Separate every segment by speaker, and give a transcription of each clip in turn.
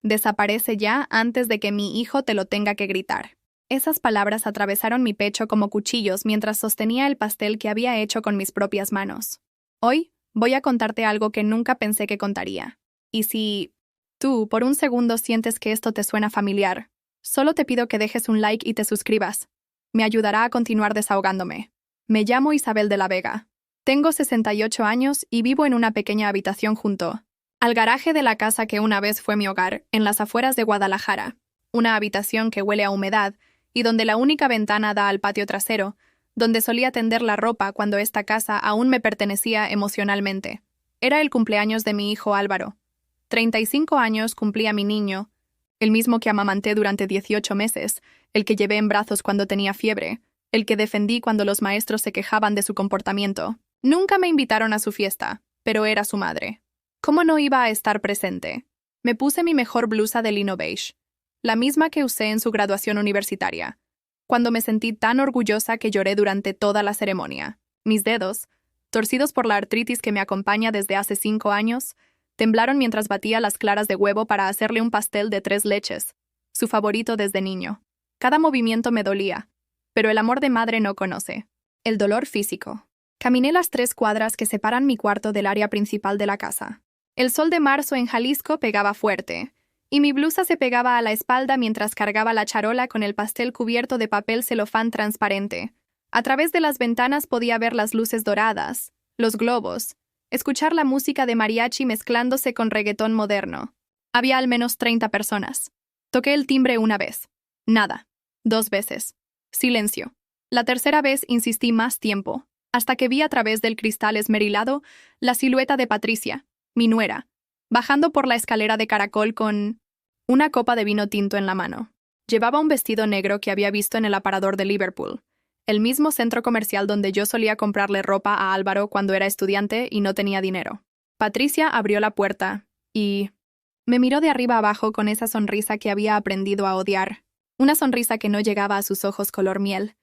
Speaker 1: Desaparece ya antes de que mi hijo te lo tenga que gritar. Esas palabras atravesaron mi pecho como cuchillos mientras sostenía el pastel que había hecho con mis propias manos. Hoy voy a contarte algo que nunca pensé que contaría. Y si tú, por un segundo, sientes que esto te suena familiar, solo te pido que dejes un like y te suscribas. Me ayudará a continuar desahogándome. Me llamo Isabel de la Vega. Tengo 68 años y vivo en una pequeña habitación junto al garaje de la casa que una vez fue mi hogar, en las afueras de Guadalajara. Una habitación que huele a humedad y donde la única ventana da al patio trasero, donde solía tender la ropa cuando esta casa aún me pertenecía emocionalmente. Era el cumpleaños de mi hijo Álvaro. 35 años cumplía mi niño, el mismo que amamanté durante 18 meses, el que llevé en brazos cuando tenía fiebre, el que defendí cuando los maestros se quejaban de su comportamiento. Nunca me invitaron a su fiesta, pero era su madre. ¿Cómo no iba a estar presente? Me puse mi mejor blusa de lino beige, la misma que usé en su graduación universitaria, cuando me sentí tan orgullosa que lloré durante toda la ceremonia. Mis dedos, torcidos por la artritis que me acompaña desde hace 5 años, temblaron mientras batía las claras de huevo para hacerle un pastel de 3 leches, su favorito desde niño. Cada movimiento me dolía, pero el amor de madre no conoce. El dolor físico. Caminé las 3 cuadras que separan mi cuarto del área principal de la casa. El sol de marzo en Jalisco pegaba fuerte, y mi blusa se pegaba a la espalda mientras cargaba la charola con el pastel cubierto de papel celofán transparente. A través de las ventanas podía ver las luces doradas, los globos, escuchar la música de mariachi mezclándose con reggaetón moderno. Había al menos 30 personas. Toqué el timbre una vez. Nada. 2 veces. Silencio. La tercera vez insistí más tiempo, hasta que vi a través del cristal esmerilado la silueta de Patricia, mi nuera, bajando por la escalera de caracol con una copa de vino tinto en la mano. Llevaba un vestido negro que había visto en el aparador de Liverpool, el mismo centro comercial donde yo solía comprarle ropa a Álvaro cuando era estudiante y no tenía dinero. Patricia abrió la puerta y me miró de arriba abajo con esa sonrisa que había aprendido a odiar, una sonrisa que no llegaba a sus ojos color miel,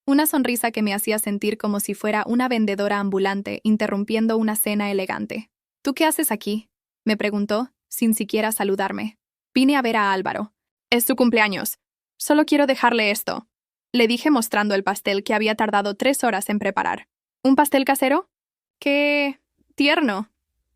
Speaker 1: una sonrisa que me hacía sentir como si fuera una vendedora ambulante interrumpiendo una cena elegante. ¿Tú qué haces aquí?, me preguntó, sin siquiera saludarme. Vine a ver a Álvaro. Es su cumpleaños. Solo quiero dejarle esto, le dije mostrando el pastel que había tardado 3 horas en preparar. ¿Un pastel casero? ¡Qué tierno!,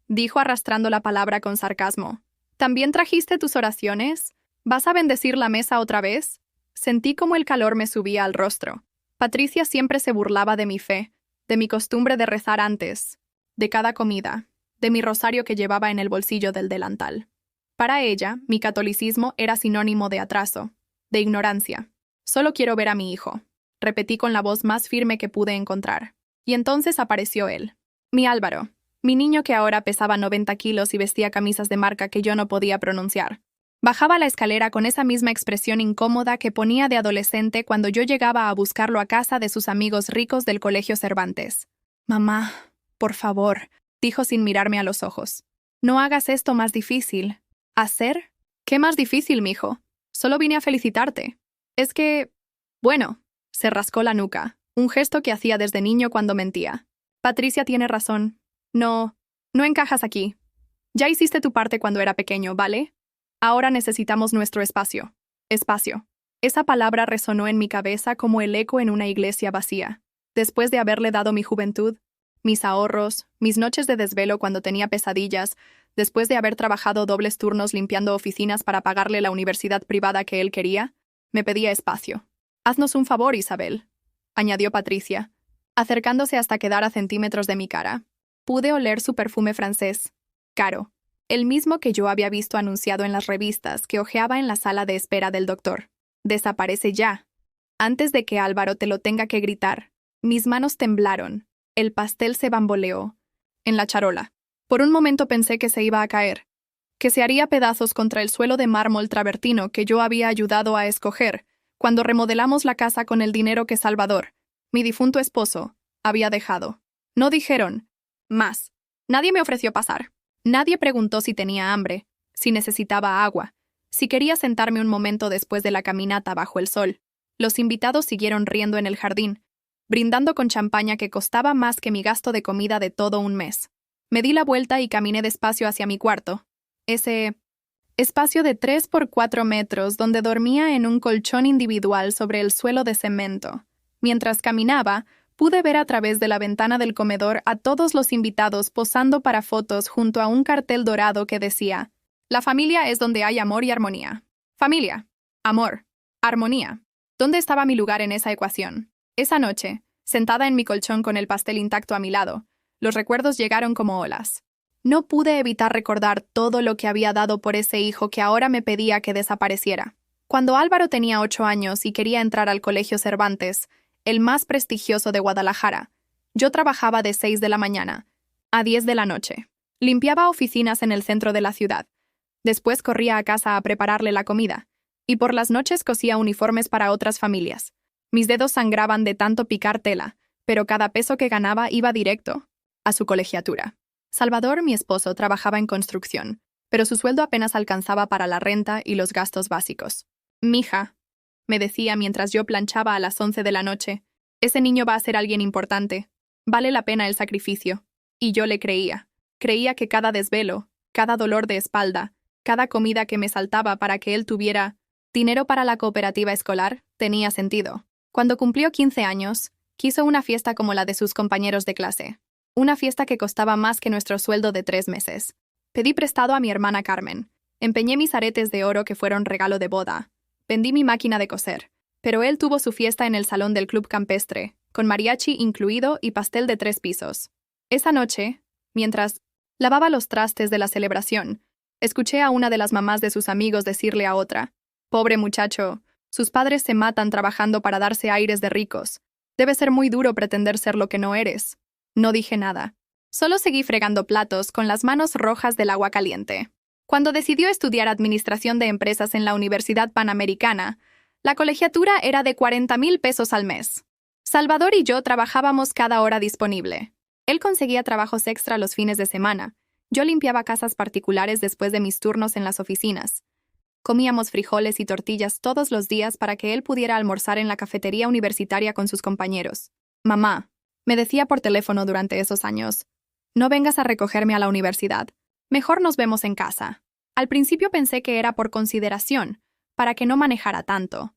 Speaker 1: dijo arrastrando la palabra con sarcasmo. ¿También trajiste tus oraciones? ¿Vas a bendecir la mesa otra vez? Sentí como el calor me subía al rostro. Patricia siempre se burlaba de mi fe, de mi costumbre de rezar antes, de cada comida, de mi rosario que llevaba en el bolsillo del delantal. Para ella, mi catolicismo era sinónimo de atraso, de ignorancia. Solo quiero ver a mi hijo, repetí con la voz más firme que pude encontrar. Y entonces apareció él, mi Álvaro, mi niño que ahora pesaba 90 kilos y vestía camisas de marca que yo no podía pronunciar. Bajaba la escalera con esa misma expresión incómoda que ponía de adolescente cuando yo llegaba a buscarlo a casa de sus amigos ricos del Colegio Cervantes. Mamá, por favor, dijo sin mirarme a los ojos. No hagas esto más difícil. ¿Hacer? ¿Qué más difícil, mijo? Solo vine a felicitarte. Es que... Bueno, se rascó la nuca, un gesto que hacía desde niño cuando mentía. Patricia tiene razón. No encajas aquí. Ya hiciste tu parte cuando era pequeño, ¿vale? Ahora necesitamos nuestro espacio. Espacio. Esa palabra resonó en mi cabeza como el eco en una iglesia vacía. Después de haberle dado mi juventud, mis ahorros, mis noches de desvelo cuando tenía pesadillas, después de haber trabajado dobles turnos limpiando oficinas para pagarle la universidad privada que él quería, me pedía espacio. «Haznos un favor, Isabel», añadió Patricia, acercándose hasta quedar a centímetros de mi cara. Pude oler su perfume francés, caro, el mismo que yo había visto anunciado en las revistas que hojeaba en la sala de espera del doctor. «Desaparece ya, antes de que Álvaro te lo tenga que gritar». Mis manos temblaron. El pastel se bamboleó en la charola. Por un momento pensé que se iba a caer, que se haría pedazos contra el suelo de mármol travertino que yo había ayudado a escoger cuando remodelamos la casa con el dinero que Salvador, mi difunto esposo, había dejado. No dijeron más. Nadie me ofreció pasar. Nadie preguntó si tenía hambre, si necesitaba agua, si quería sentarme un momento después de la caminata bajo el sol. Los invitados siguieron riendo en el jardín, brindando con champaña que costaba más que mi gasto de comida de todo un mes. Me di la vuelta y caminé despacio hacia mi cuarto. Ese espacio de 3 por 4 metros donde dormía en un colchón individual sobre el suelo de cemento. Mientras caminaba, pude ver a través de la ventana del comedor a todos los invitados posando para fotos junto a un cartel dorado que decía: «La familia es donde hay amor y armonía». Familia, amor, armonía. ¿Dónde estaba mi lugar en esa ecuación? Esa noche, sentada en mi colchón con el pastel intacto a mi lado, los recuerdos llegaron como olas. No pude evitar recordar todo lo que había dado por ese hijo que ahora me pedía que desapareciera. Cuando Álvaro tenía 8 años y quería entrar al Colegio Cervantes, el más prestigioso de Guadalajara, yo trabajaba de 6 de la mañana a 10 de la noche. Limpiaba oficinas en el centro de la ciudad. Después corría a casa a prepararle la comida, y por las noches cosía uniformes para otras familias. Mis dedos sangraban de tanto picar tela, pero cada peso que ganaba iba directo a su colegiatura. Salvador, mi esposo, trabajaba en construcción, pero su sueldo apenas alcanzaba para la renta y los gastos básicos. «Mija», me decía mientras yo planchaba a las 11 de la noche, «ese niño va a ser alguien importante. Vale la pena el sacrificio». Y yo le creía. Creía que cada desvelo, cada dolor de espalda, cada comida que me saltaba para que él tuviera dinero para la cooperativa escolar, tenía sentido. Cuando cumplió 15 años, quiso una fiesta como la de sus compañeros de clase. Una fiesta que costaba más que nuestro sueldo de 3 meses. Pedí prestado a mi hermana Carmen. Empeñé mis aretes de oro que fueron regalo de boda. Vendí mi máquina de coser. Pero él tuvo su fiesta en el salón del club campestre, con mariachi incluido y pastel de 3 pisos. Esa noche, mientras lavaba los trastes de la celebración, escuché a una de las mamás de sus amigos decirle a otra: «Pobre muchacho, sus padres se matan trabajando para darse aires de ricos. Debe ser muy duro pretender ser lo que no eres». No dije nada. Solo seguí fregando platos con las manos rojas del agua caliente. Cuando decidió estudiar Administración de Empresas en la Universidad Panamericana, la colegiatura era de 40,000 pesos al mes. Salvador y yo trabajábamos cada hora disponible. Él conseguía trabajos extra los fines de semana. Yo limpiaba casas particulares después de mis turnos en las oficinas. Comíamos frijoles y tortillas todos los días para que él pudiera almorzar en la cafetería universitaria con sus compañeros. «Mamá», me decía por teléfono durante esos años, «no vengas a recogerme a la universidad. Mejor nos vemos en casa». Al principio pensé que era por consideración, para que no manejara tanto.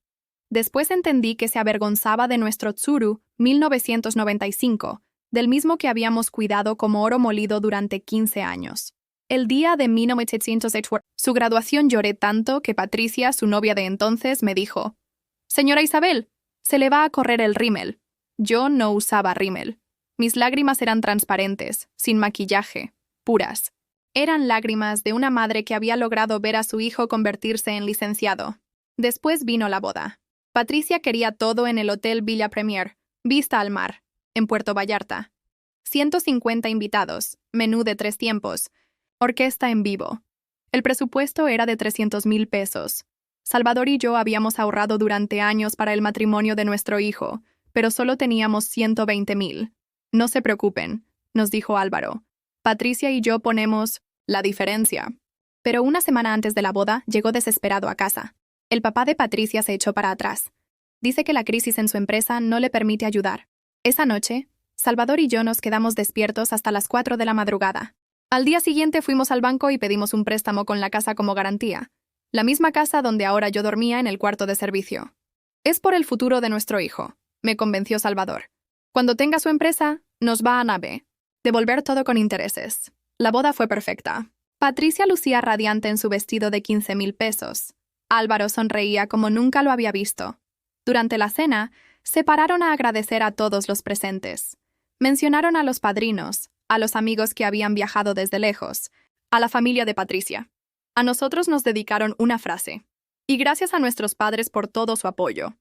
Speaker 1: Después entendí que se avergonzaba de nuestro Tsuru 1995, del mismo que habíamos cuidado como oro molido durante 15 años. El día de 1908, su graduación, lloré tanto que Patricia, su novia de entonces, me dijo: «Señora Isabel, se le va a correr el rímel». Yo no usaba rímel. Mis lágrimas eran transparentes, sin maquillaje, puras. Eran lágrimas de una madre que había logrado ver a su hijo convertirse en licenciado. Después vino la boda. Patricia quería todo en el Hotel Villa Premier, vista al mar, en Puerto Vallarta. 150 invitados, menú de 3 tiempos, orquesta en vivo. El presupuesto era de 300,000 pesos. Salvador y yo habíamos ahorrado durante años para el matrimonio de nuestro hijo, pero solo teníamos 120,000. «No se preocupen», nos dijo Álvaro. «Patricia y yo ponemos la diferencia». Pero una semana antes de la boda, llegó desesperado a casa. El papá de Patricia se echó para atrás. Dice que la crisis en su empresa no le permite ayudar. Esa noche, Salvador y yo nos quedamos despiertos hasta las 4 de la madrugada. Al día siguiente fuimos al banco y pedimos un préstamo con la casa como garantía. La misma casa donde ahora yo dormía en el cuarto de servicio. «Es por el futuro de nuestro hijo», me convenció Salvador. «Cuando tenga su empresa, nos va a devolver todo con intereses». La boda fue perfecta. Patricia lucía radiante en su vestido de 15,000 pesos. Álvaro sonreía como nunca lo había visto. Durante la cena, se pararon a agradecer a todos los presentes. Mencionaron a los padrinos, a los amigos que habían viajado desde lejos, a la familia de Patricia. A nosotros nos dedicaron una frase: «Y gracias a nuestros padres por todo su apoyo».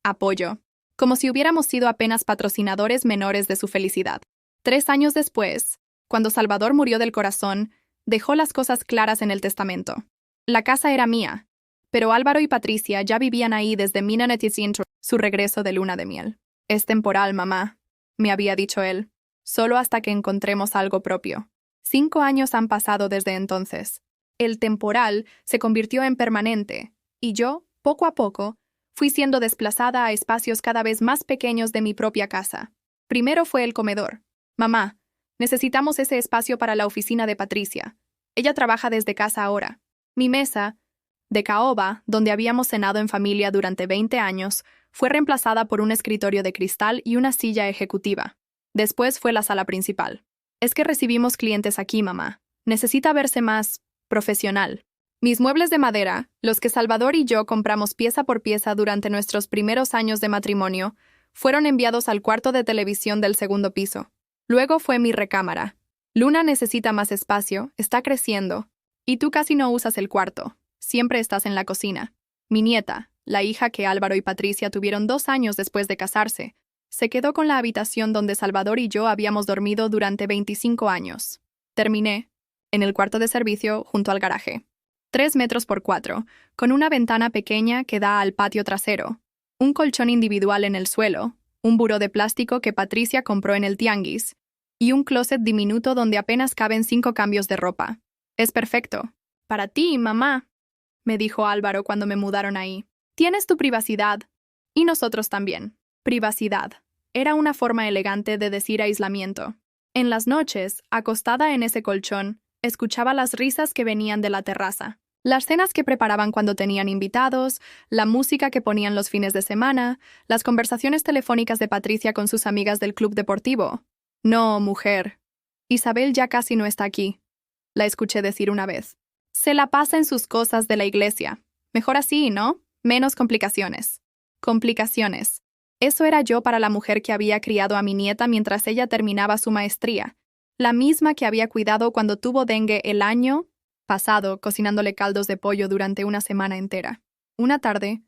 Speaker 1: Apoyo. Como si hubiéramos sido apenas patrocinadores menores de su felicidad. 3 años después, cuando Salvador murió del corazón, dejó las cosas claras en el testamento. La casa era mía, pero Álvaro y Patricia ya vivían ahí desde 1900, su regreso de luna de miel. «Es temporal, mamá», me había dicho él, «solo hasta que encontremos algo propio». 5 años han pasado desde entonces. El temporal se convirtió en permanente, y yo, poco a poco, fui siendo desplazada a espacios cada vez más pequeños de mi propia casa. Primero fue el comedor. «Mamá, necesitamos ese espacio para la oficina de Patricia. Ella trabaja desde casa ahora». Mi mesa, de caoba, donde habíamos cenado en familia durante 20 años, fue reemplazada por un escritorio de cristal y una silla ejecutiva. Después fue la sala principal. Es que recibimos clientes aquí, mamá. Necesita verse más profesional. Mis muebles de madera, los que Salvador y yo compramos pieza por pieza durante nuestros primeros años de matrimonio, fueron enviados al cuarto de televisión del segundo piso. Luego fue mi recámara. Luna necesita más espacio, está creciendo. Y tú casi no usas el cuarto. Siempre estás en la cocina. Mi nieta, la hija que Álvaro y Patricia tuvieron 2 años después de casarse, se quedó con la habitación donde Salvador y yo habíamos dormido durante 25 años. Terminé en el cuarto de servicio junto al garaje. 3 metros por 4, con una ventana pequeña que da al patio trasero, un colchón individual en el suelo, un buró de plástico que Patricia compró en el tianguis, y un closet diminuto donde apenas caben 5 cambios de ropa. Es perfecto. Para ti, mamá, me dijo Álvaro cuando me mudaron ahí. Tienes tu privacidad. Y nosotros también. Privacidad. Era una forma elegante de decir aislamiento. En las noches, acostada en ese colchón, escuchaba las risas que venían de la terraza, las cenas que preparaban cuando tenían invitados, la música que ponían los fines de semana, las conversaciones telefónicas de Patricia con sus amigas del club deportivo. No, mujer. Isabel ya casi no está aquí, la escuché decir una vez. Se la pasa en sus cosas de la iglesia. Mejor así, ¿no? Menos complicaciones. Complicaciones. Eso era yo para la mujer que había criado a mi nieta mientras ella terminaba su maestría, la misma que había cuidado cuando tuvo dengue el año pasado, cocinándole caldos de pollo durante una semana entera. Una tarde,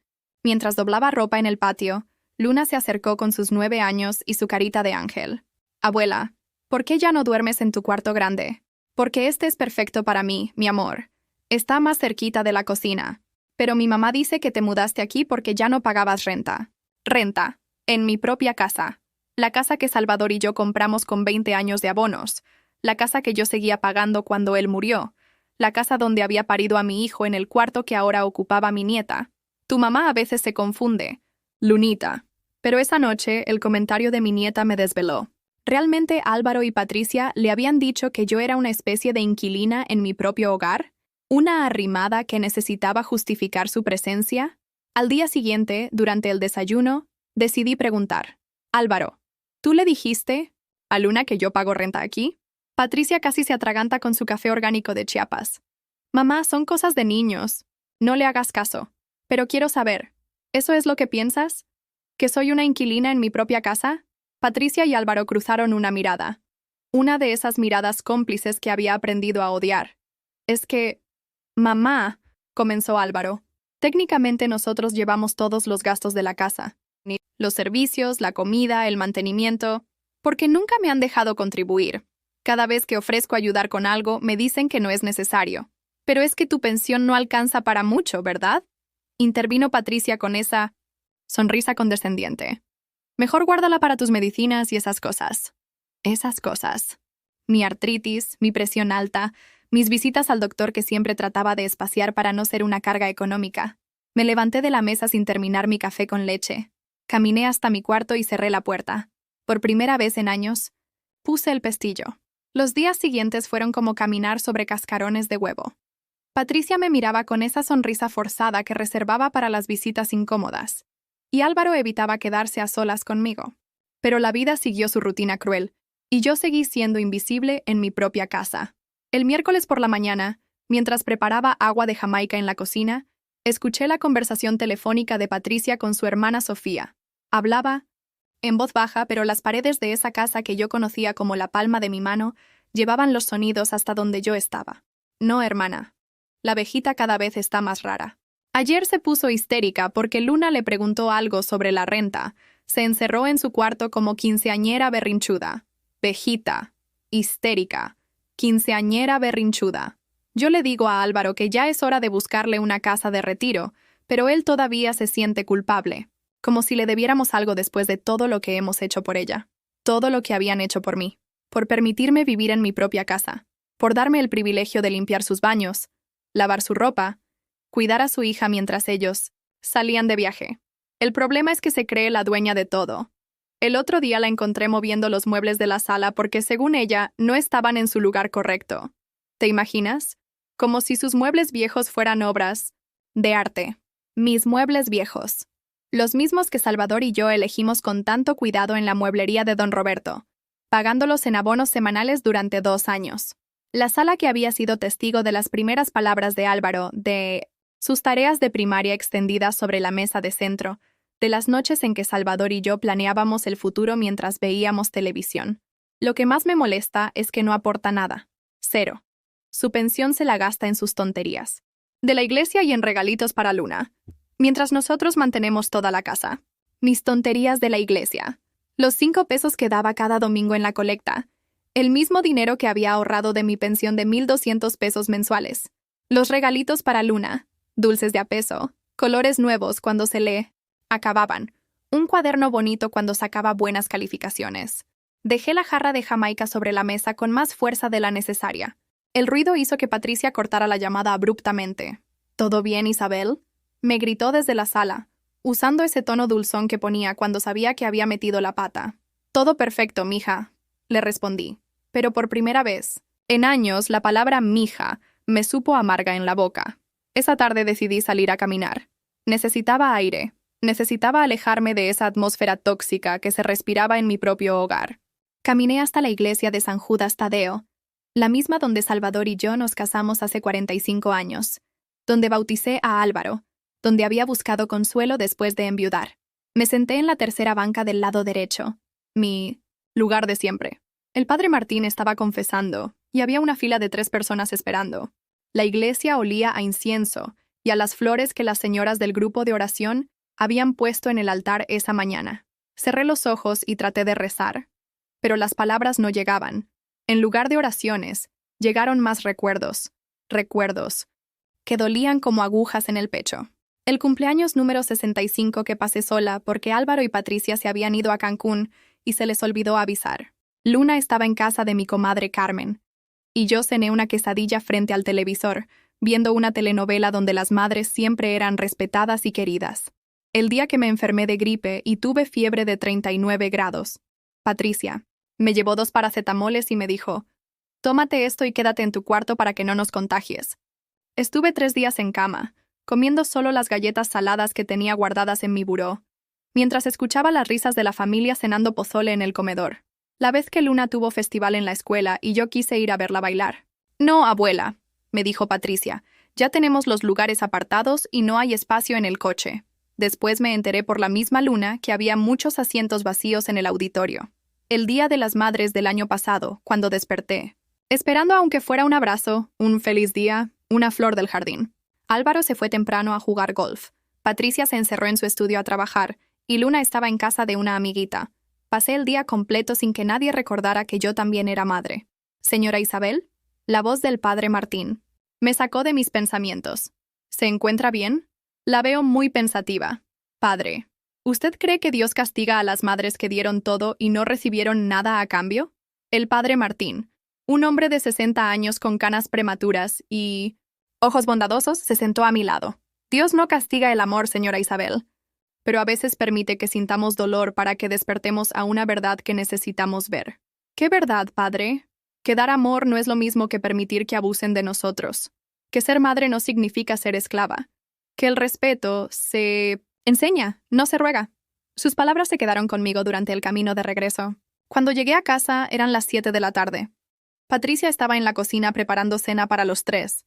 Speaker 1: mientras doblaba ropa en el patio, Luna se acercó con sus 9 años y su carita de ángel. Abuela, ¿por qué ya no duermes en tu cuarto grande? Porque este es perfecto para mí, mi amor. Está más cerquita de la cocina. Pero mi mamá dice que te mudaste aquí porque ya no pagabas renta. Renta. En mi propia casa. La casa que Salvador y yo compramos con 20 años de abonos. La casa que yo seguía pagando cuando él murió. La casa donde había parido a mi hijo en el cuarto que ahora ocupaba mi nieta. Tu mamá a veces se confunde. Lunita. Pero esa noche el comentario de mi nieta me desveló. ¿Realmente Álvaro y Patricia le habían dicho que yo era una especie de inquilina en mi propio hogar? ¿Una arrimada que necesitaba justificar su presencia? Al día siguiente, durante el desayuno, decidí preguntar. Álvaro, ¿tú le dijiste a Luna que yo pago renta aquí? Patricia casi se atraganta con su café orgánico de Chiapas. Mamá, son cosas de niños. No le hagas caso. Pero quiero saber, ¿eso es lo que piensas? ¿Que soy una inquilina en mi propia casa? Patricia y Álvaro cruzaron una mirada. Una de esas miradas cómplices que había aprendido a odiar. Es que... Mamá, comenzó Álvaro. Técnicamente nosotros llevamos todos los gastos de la casa. Los servicios, la comida, el mantenimiento. Porque nunca me han dejado contribuir. Cada vez que ofrezco ayudar con algo, me dicen que no es necesario. Pero es que tu pensión no alcanza para mucho, ¿verdad? Intervino Patricia con esa sonrisa condescendiente. Mejor guárdala para tus medicinas y esas cosas. Esas cosas. Mi artritis, mi presión alta, mis visitas al doctor que siempre trataba de espaciar para no ser una carga económica. Me levanté de la mesa sin terminar mi café con leche. Caminé hasta mi cuarto y cerré la puerta. Por primera vez en años, puse el pestillo. Los días siguientes fueron como caminar sobre cascarones de huevo. Patricia me miraba con esa sonrisa forzada que reservaba para las visitas incómodas. Y Álvaro evitaba quedarse a solas conmigo. Pero la vida siguió su rutina cruel, y yo seguí siendo invisible en mi propia casa. El miércoles por la mañana, mientras preparaba agua de Jamaica en la cocina, escuché la conversación telefónica de Patricia con su hermana Sofía. Hablaba en voz baja, pero las paredes de esa casa que yo conocía como la palma de mi mano llevaban los sonidos hasta donde yo estaba. No, hermana. La abejita cada vez está más rara. Ayer se puso histérica porque Luna le preguntó algo sobre la renta. Se encerró en su cuarto como quinceañera berrinchuda. Vejita. Histérica. Quinceañera berrinchuda. Yo le digo a Álvaro que ya es hora de buscarle una casa de retiro, pero él todavía se siente culpable, como si le debiéramos algo después de todo lo que hemos hecho por ella, todo lo que habían hecho por mí, por permitirme vivir en mi propia casa, por darme el privilegio de limpiar sus baños, lavar su ropa, cuidar a su hija mientras ellos salían de viaje. El problema es que se cree la dueña de todo. El otro día la encontré moviendo los muebles de la sala porque, según ella, no estaban en su lugar correcto. ¿Te imaginas? como si sus muebles viejos fueran obras de arte. Mis muebles viejos. Los mismos que Salvador y yo elegimos con tanto cuidado en la mueblería de don Roberto, pagándolos en abonos semanales durante 2 años. La sala que había sido testigo de las primeras palabras de Álvaro, de sus tareas de primaria extendidas sobre la mesa de centro, de las noches en que Salvador y yo planeábamos el futuro mientras veíamos televisión. Lo que más me molesta es que no aporta nada. 0. Su pensión se la gasta en sus tonterías. De la iglesia y en regalitos para Luna. Mientras nosotros mantenemos toda la casa. Mis tonterías de la iglesia. Los 5 pesos que daba cada domingo en la colecta. El mismo dinero que había ahorrado de mi pensión de 1,200 pesos mensuales. Los regalitos para Luna. Dulces de a peso. Colores nuevos cuando se lee. Acababan. Un cuaderno bonito cuando sacaba buenas calificaciones. Dejé la jarra de Jamaica sobre la mesa con más fuerza de la necesaria. El ruido hizo que Patricia cortara la llamada abruptamente. ¿Todo bien, Isabel? Me gritó desde la sala, usando ese tono dulzón que ponía cuando sabía que había metido la pata. Todo perfecto, mija, le respondí. Pero por primera vez, en años, la palabra mija me supo amarga en la boca. Esa tarde decidí salir a caminar. Necesitaba aire. Necesitaba alejarme de esa atmósfera tóxica que se respiraba en mi propio hogar. Caminé hasta la iglesia de San Judas Tadeo, la misma donde Salvador y yo nos casamos hace 45 años, donde bauticé a Álvaro, donde había buscado consuelo después de enviudar. Me senté en la tercera banca del lado derecho, mi lugar de siempre. El padre Martín estaba confesando, y había una fila de 3 personas esperando. La iglesia olía a incienso y a las flores que las señoras del grupo de oración habían puesto en el altar esa mañana. Cerré los ojos y traté de rezar, pero las palabras no llegaban. En lugar de oraciones, llegaron más recuerdos, que dolían como agujas en el pecho. El cumpleaños número 65 que pasé sola porque Álvaro y Patricia se habían ido a Cancún y se les olvidó avisar. Luna estaba en casa de mi comadre Carmen, y yo cené una quesadilla frente al televisor, viendo una telenovela donde las madres siempre eran respetadas y queridas. El día que me enfermé de gripe y tuve fiebre de 39 grados, Patricia me llevó 2 paracetamoles y me dijo, «Tómate esto y quédate en tu cuarto para que no nos contagies». Estuve 3 días en cama, comiendo solo las galletas saladas que tenía guardadas en mi buró, mientras escuchaba las risas de la familia cenando pozole en el comedor. La vez que Luna tuvo festival en la escuela y yo quise ir a verla bailar. «No, abuela», me dijo Patricia, «ya tenemos los lugares apartados y no hay espacio en el coche». Después me enteré por la misma Luna que había muchos asientos vacíos en el auditorio. El Día de las Madres del año pasado, cuando desperté, esperando aunque fuera un abrazo, un feliz día, una flor del jardín. Álvaro se fue temprano a jugar golf. Patricia se encerró en su estudio a trabajar y Luna estaba en casa de una amiguita. Pasé el día completo sin que nadie recordara que yo también era madre. «Señora Isabel», la voz del padre Martín, me sacó de mis pensamientos. «¿Se encuentra bien?» La veo muy pensativa. «Padre, ¿usted cree que Dios castiga a las madres que dieron todo y no recibieron nada a cambio?» El padre Martín, un hombre de 60 años con canas prematuras y ojos bondadosos, se sentó a mi lado. «Dios no castiga el amor, señora Isabel, pero a veces permite que sintamos dolor para que despertemos a una verdad que necesitamos ver». «¿Qué verdad, padre?» «Que dar amor no es lo mismo que permitir que abusen de nosotros. Que ser madre no significa ser esclava. Que el respeto se enseña, no se ruega». Sus palabras se quedaron conmigo durante el camino de regreso. Cuando llegué a casa eran las 7 de la tarde. Patricia estaba en la cocina preparando cena para los 3.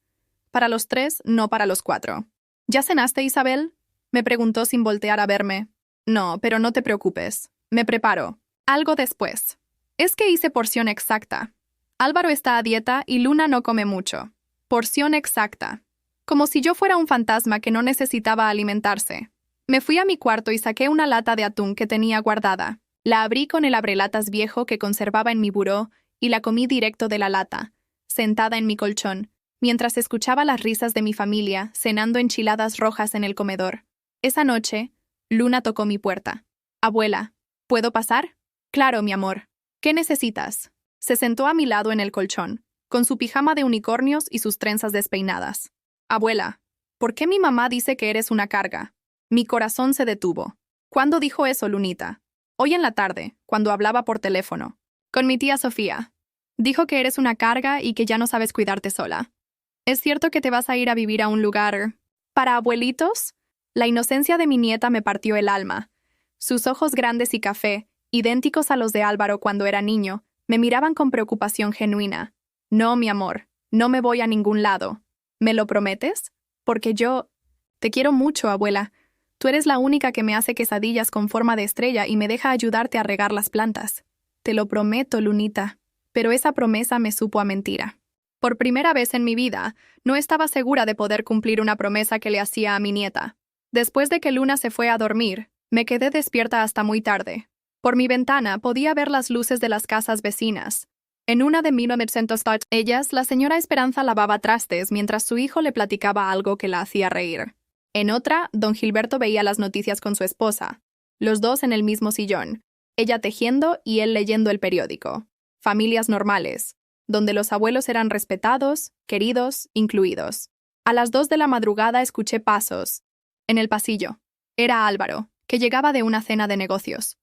Speaker 1: Para los 3, no para los 4. «¿Ya cenaste, Isabel?», me preguntó sin voltear a verme. «No, pero no te preocupes. Me preparo. Algo después. Es que hice porción exacta. Álvaro está a dieta y Luna no come mucho. Porción exacta. Como si yo fuera un fantasma que no necesitaba alimentarse. Me fui a mi cuarto y saqué una lata de atún que tenía guardada. La abrí con el abrelatas viejo que conservaba en mi buró y la comí directo de la lata, sentada en mi colchón, mientras escuchaba las risas de mi familia cenando enchiladas rojas en el comedor. Esa noche, Luna tocó mi puerta. «Abuela, ¿puedo pasar?» «Claro, mi amor. ¿Qué necesitas?» Se sentó a mi lado en el colchón, con su pijama de unicornios y sus trenzas despeinadas. «Abuela, ¿por qué mi mamá dice que eres una carga?» Mi corazón se detuvo. ¿Cuándo dijo eso, Lunita? Hoy en la tarde, cuando hablaba por teléfono. Con mi tía Sofía. Dijo que eres una carga y que ya no sabes cuidarte sola. ¿Es cierto que te vas a ir a vivir a un lugar para abuelitos? La inocencia de mi nieta me partió el alma. Sus ojos grandes y café, idénticos a los de Álvaro cuando era niño, me miraban con preocupación genuina. No, mi amor, no me voy a ningún lado. ¿Me lo prometes? Porque yo... Te quiero mucho, abuela. Tú eres la única que me hace quesadillas con forma de estrella y me deja ayudarte a regar las plantas. Te lo prometo, Lunita. Pero esa promesa me supo a mentira. Por primera vez en mi vida, no estaba segura de poder cumplir una promesa que le hacía a mi nieta. Después de que Luna se fue a dormir, me quedé despierta hasta muy tarde. Por mi ventana podía ver las luces de las casas vecinas. En una de 1900 ellas, la señora Esperanza lavaba trastes mientras su hijo le platicaba algo que la hacía reír. En otra, don Gilberto veía las noticias con su esposa, los dos en el mismo sillón, ella tejiendo y él leyendo el periódico. Familias normales, donde los abuelos eran respetados, queridos, incluidos. A las 2 de la madrugada escuché pasos. En el pasillo. Era Álvaro, que llegaba de una cena de negocios.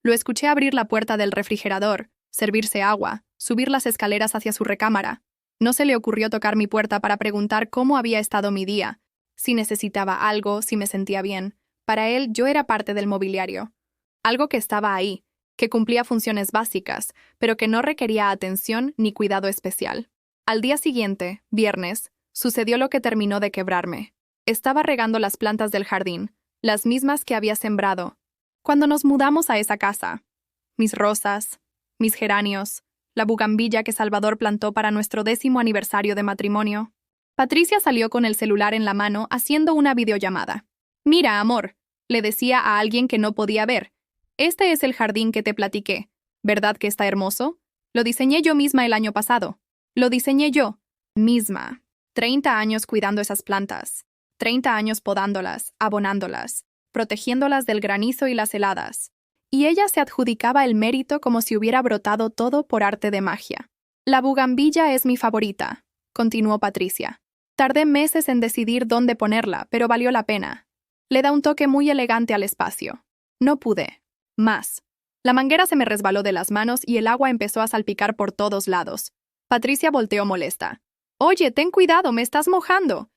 Speaker 1: Lo escuché abrir la puerta del refrigerador, servirse agua, subir las escaleras hacia su recámara. No se le ocurrió tocar mi puerta para preguntar cómo había estado mi día, si necesitaba algo, si me sentía bien. Para él, yo era parte del mobiliario. Algo que estaba ahí, que cumplía funciones básicas, pero que no requería atención ni cuidado especial. Al día siguiente, viernes, sucedió lo que terminó de quebrarme. Estaba regando las plantas del jardín, las mismas que había sembrado, cuando nos mudamos a esa casa. Mis rosas, mis geranios, la bugambilla que Salvador plantó para nuestro 10º aniversario de matrimonio. Patricia salió con el celular en la mano haciendo una videollamada. «Mira, amor», le decía a alguien que no podía ver. «Este es el jardín que te platiqué. ¿Verdad que está hermoso? Lo diseñé yo misma el año pasado. Lo diseñé yo. Misma. 30 años cuidando esas plantas. 30 años podándolas, abonándolas, protegiéndolas del granizo y las heladas. Y ella se adjudicaba el mérito como si hubiera brotado todo por arte de magia. La bugambilla es mi favorita», continuó Patricia. «Tardé meses en decidir dónde ponerla, pero valió la pena. Le da un toque muy elegante al espacio. No pude. Más. La manguera se me resbaló de las manos y el agua empezó a salpicar por todos lados. Patricia volteó molesta. «Oye, ten cuidado, me estás mojando».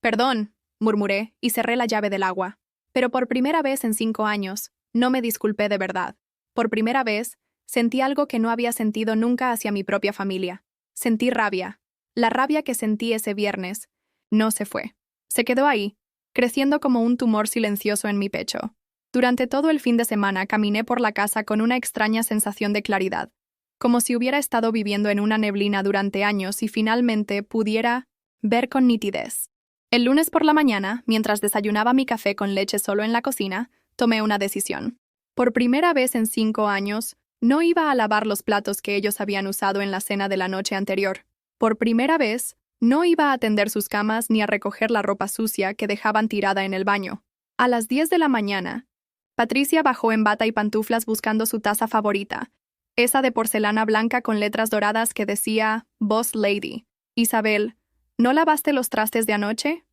Speaker 1: «Perdón», murmuré y cerré la llave del agua. Pero por primera vez en 5 años, no me disculpé de verdad. Por primera vez, sentí algo que no había sentido nunca hacia mi propia familia. Sentí rabia. La rabia que sentí ese viernes no se fue. Se quedó ahí, creciendo como un tumor silencioso en mi pecho. Durante todo el fin de semana caminé por la casa con una extraña sensación de claridad, como si hubiera estado viviendo en una neblina durante años y finalmente pudiera ver con nitidez. El lunes por la mañana, mientras desayunaba mi café con leche solo en la cocina, tomé una decisión. Por primera vez en 5 años, no iba a lavar los platos que ellos habían usado en la cena de la noche anterior. Por primera vez, no iba a tender sus camas ni a recoger la ropa sucia que dejaban tirada en el baño. A las 10 de la mañana, Patricia bajó en bata y pantuflas buscando su taza favorita, esa de porcelana blanca con letras doradas que decía Boss Lady. «Isabel, ¿no lavaste los trastes de anoche?»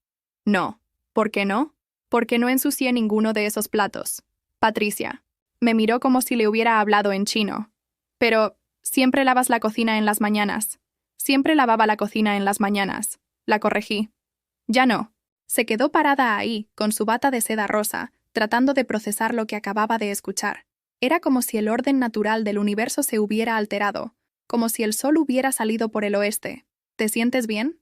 Speaker 1: «No». «¿Por qué no?» «Porque no ensucié ninguno de esos platos». Patricia me miró como si le hubiera hablado en chino. «Pero siempre lavas la cocina en las mañanas». «Siempre lavaba la cocina en las mañanas», la corregí. «Ya no». Se quedó parada ahí, con su bata de seda rosa, tratando de procesar lo que acababa de escuchar. Era como si el orden natural del universo se hubiera alterado, como si el sol hubiera salido por el oeste. «¿Te sientes bien?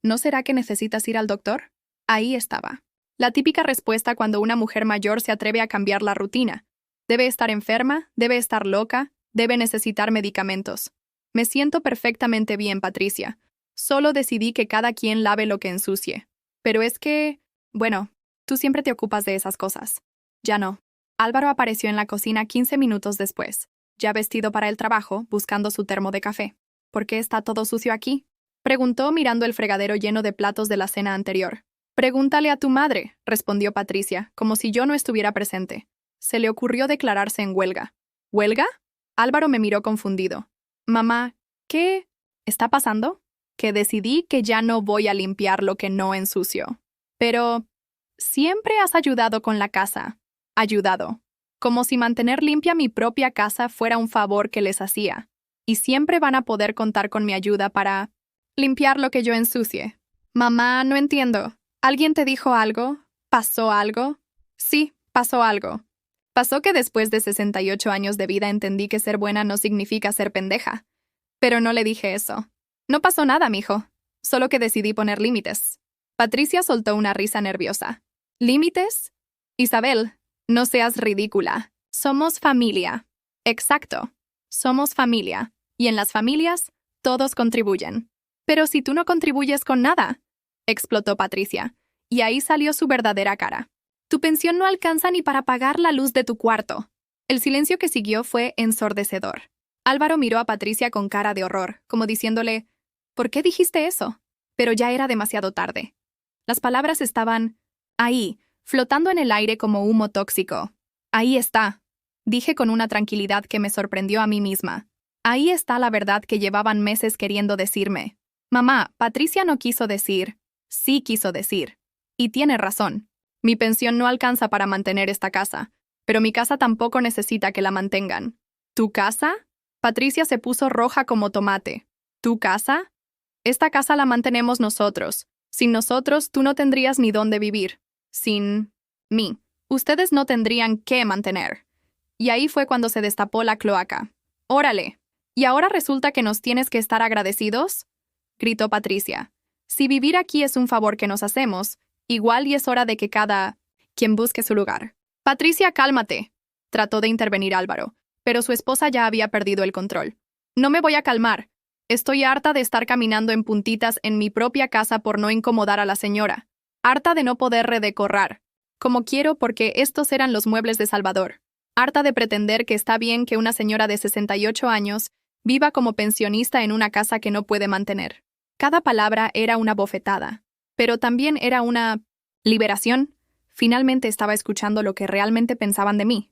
Speaker 1: ¿No será que necesitas ir al doctor?» Ahí estaba. La típica respuesta cuando una mujer mayor se atreve a cambiar la rutina. Debe estar enferma, debe estar loca, debe necesitar medicamentos. «Me siento perfectamente bien, Patricia. Solo decidí que cada quien lave lo que ensucie. Pero es que... bueno, tú siempre te ocupas de esas cosas». «Ya no». Álvaro apareció en la cocina 15 minutos después, ya vestido para el trabajo, buscando su termo de café. «¿Por qué está todo sucio aquí?», preguntó mirando el fregadero lleno de platos de la cena anterior. «Pregúntale a tu madre», respondió Patricia, como si yo no estuviera presente. Se le ocurrió declararse en huelga. «¿Huelga?». Álvaro me miró confundido. «Mamá, ¿qué está pasando?» «Que decidí que ya no voy a limpiar lo que no ensucio». «Pero siempre has ayudado con la casa». «Ayudado. Como si mantener limpia mi propia casa fuera un favor que les hacía. Y siempre van a poder contar con mi ayuda para limpiar lo que yo ensucie». Mamá, no entiendo. ¿Alguien te dijo algo? ¿Pasó algo? Sí, pasó algo. Pasó que después de 68 años de vida entendí que ser buena no significa ser pendeja. Pero no le dije eso. No pasó nada, mijo. Solo que decidí poner límites. Patricia soltó una risa nerviosa. ¿Límites? Isabel, no seas ridícula. Somos familia. Exacto. Somos familia. Y en las familias, todos contribuyen. Pero si tú no contribuyes con nada, explotó Patricia. Y ahí salió su verdadera cara. Tu pensión no alcanza ni para pagar la luz de tu cuarto. El silencio que siguió fue ensordecedor. Álvaro miró a Patricia con cara de horror, como diciéndole, ¿por qué dijiste eso? Pero ya era demasiado tarde. Las palabras estaban ahí, flotando en el aire como humo tóxico. Ahí está, dije con una tranquilidad que me sorprendió a mí misma. Ahí está la verdad que llevaban meses queriendo decirme. Mamá, Patricia no quiso decir, sí quiso decir. Y tiene razón. Mi pensión no alcanza para mantener esta casa, pero mi casa tampoco necesita que la mantengan. ¿Tu casa? Patricia se puso roja como tomate. ¿Tu casa? Esta casa la mantenemos nosotros. Sin nosotros, tú no tendrías ni dónde vivir. Sin mí, ustedes no tendrían qué mantener. Y ahí fue cuando se destapó la cloaca. ¡Órale! ¿Y ahora resulta que nos tienes que estar agradecidos? Gritó Patricia. Si vivir aquí es un favor que nos hacemos, igual y es hora de que cada quien busque su lugar. Patricia, cálmate. Trató de intervenir Álvaro, pero su esposa ya había perdido el control. No me voy a calmar. Estoy harta de estar caminando en puntitas en mi propia casa por no incomodar a la señora. Harta de no poder redecorar, como quiero porque estos eran los muebles de Salvador. Harta de pretender que está bien que una señora de 68 años viva como pensionista en una casa que no puede mantener. Cada palabra era una bofetada, pero también era una liberación. Finalmente estaba escuchando lo que realmente pensaban de mí.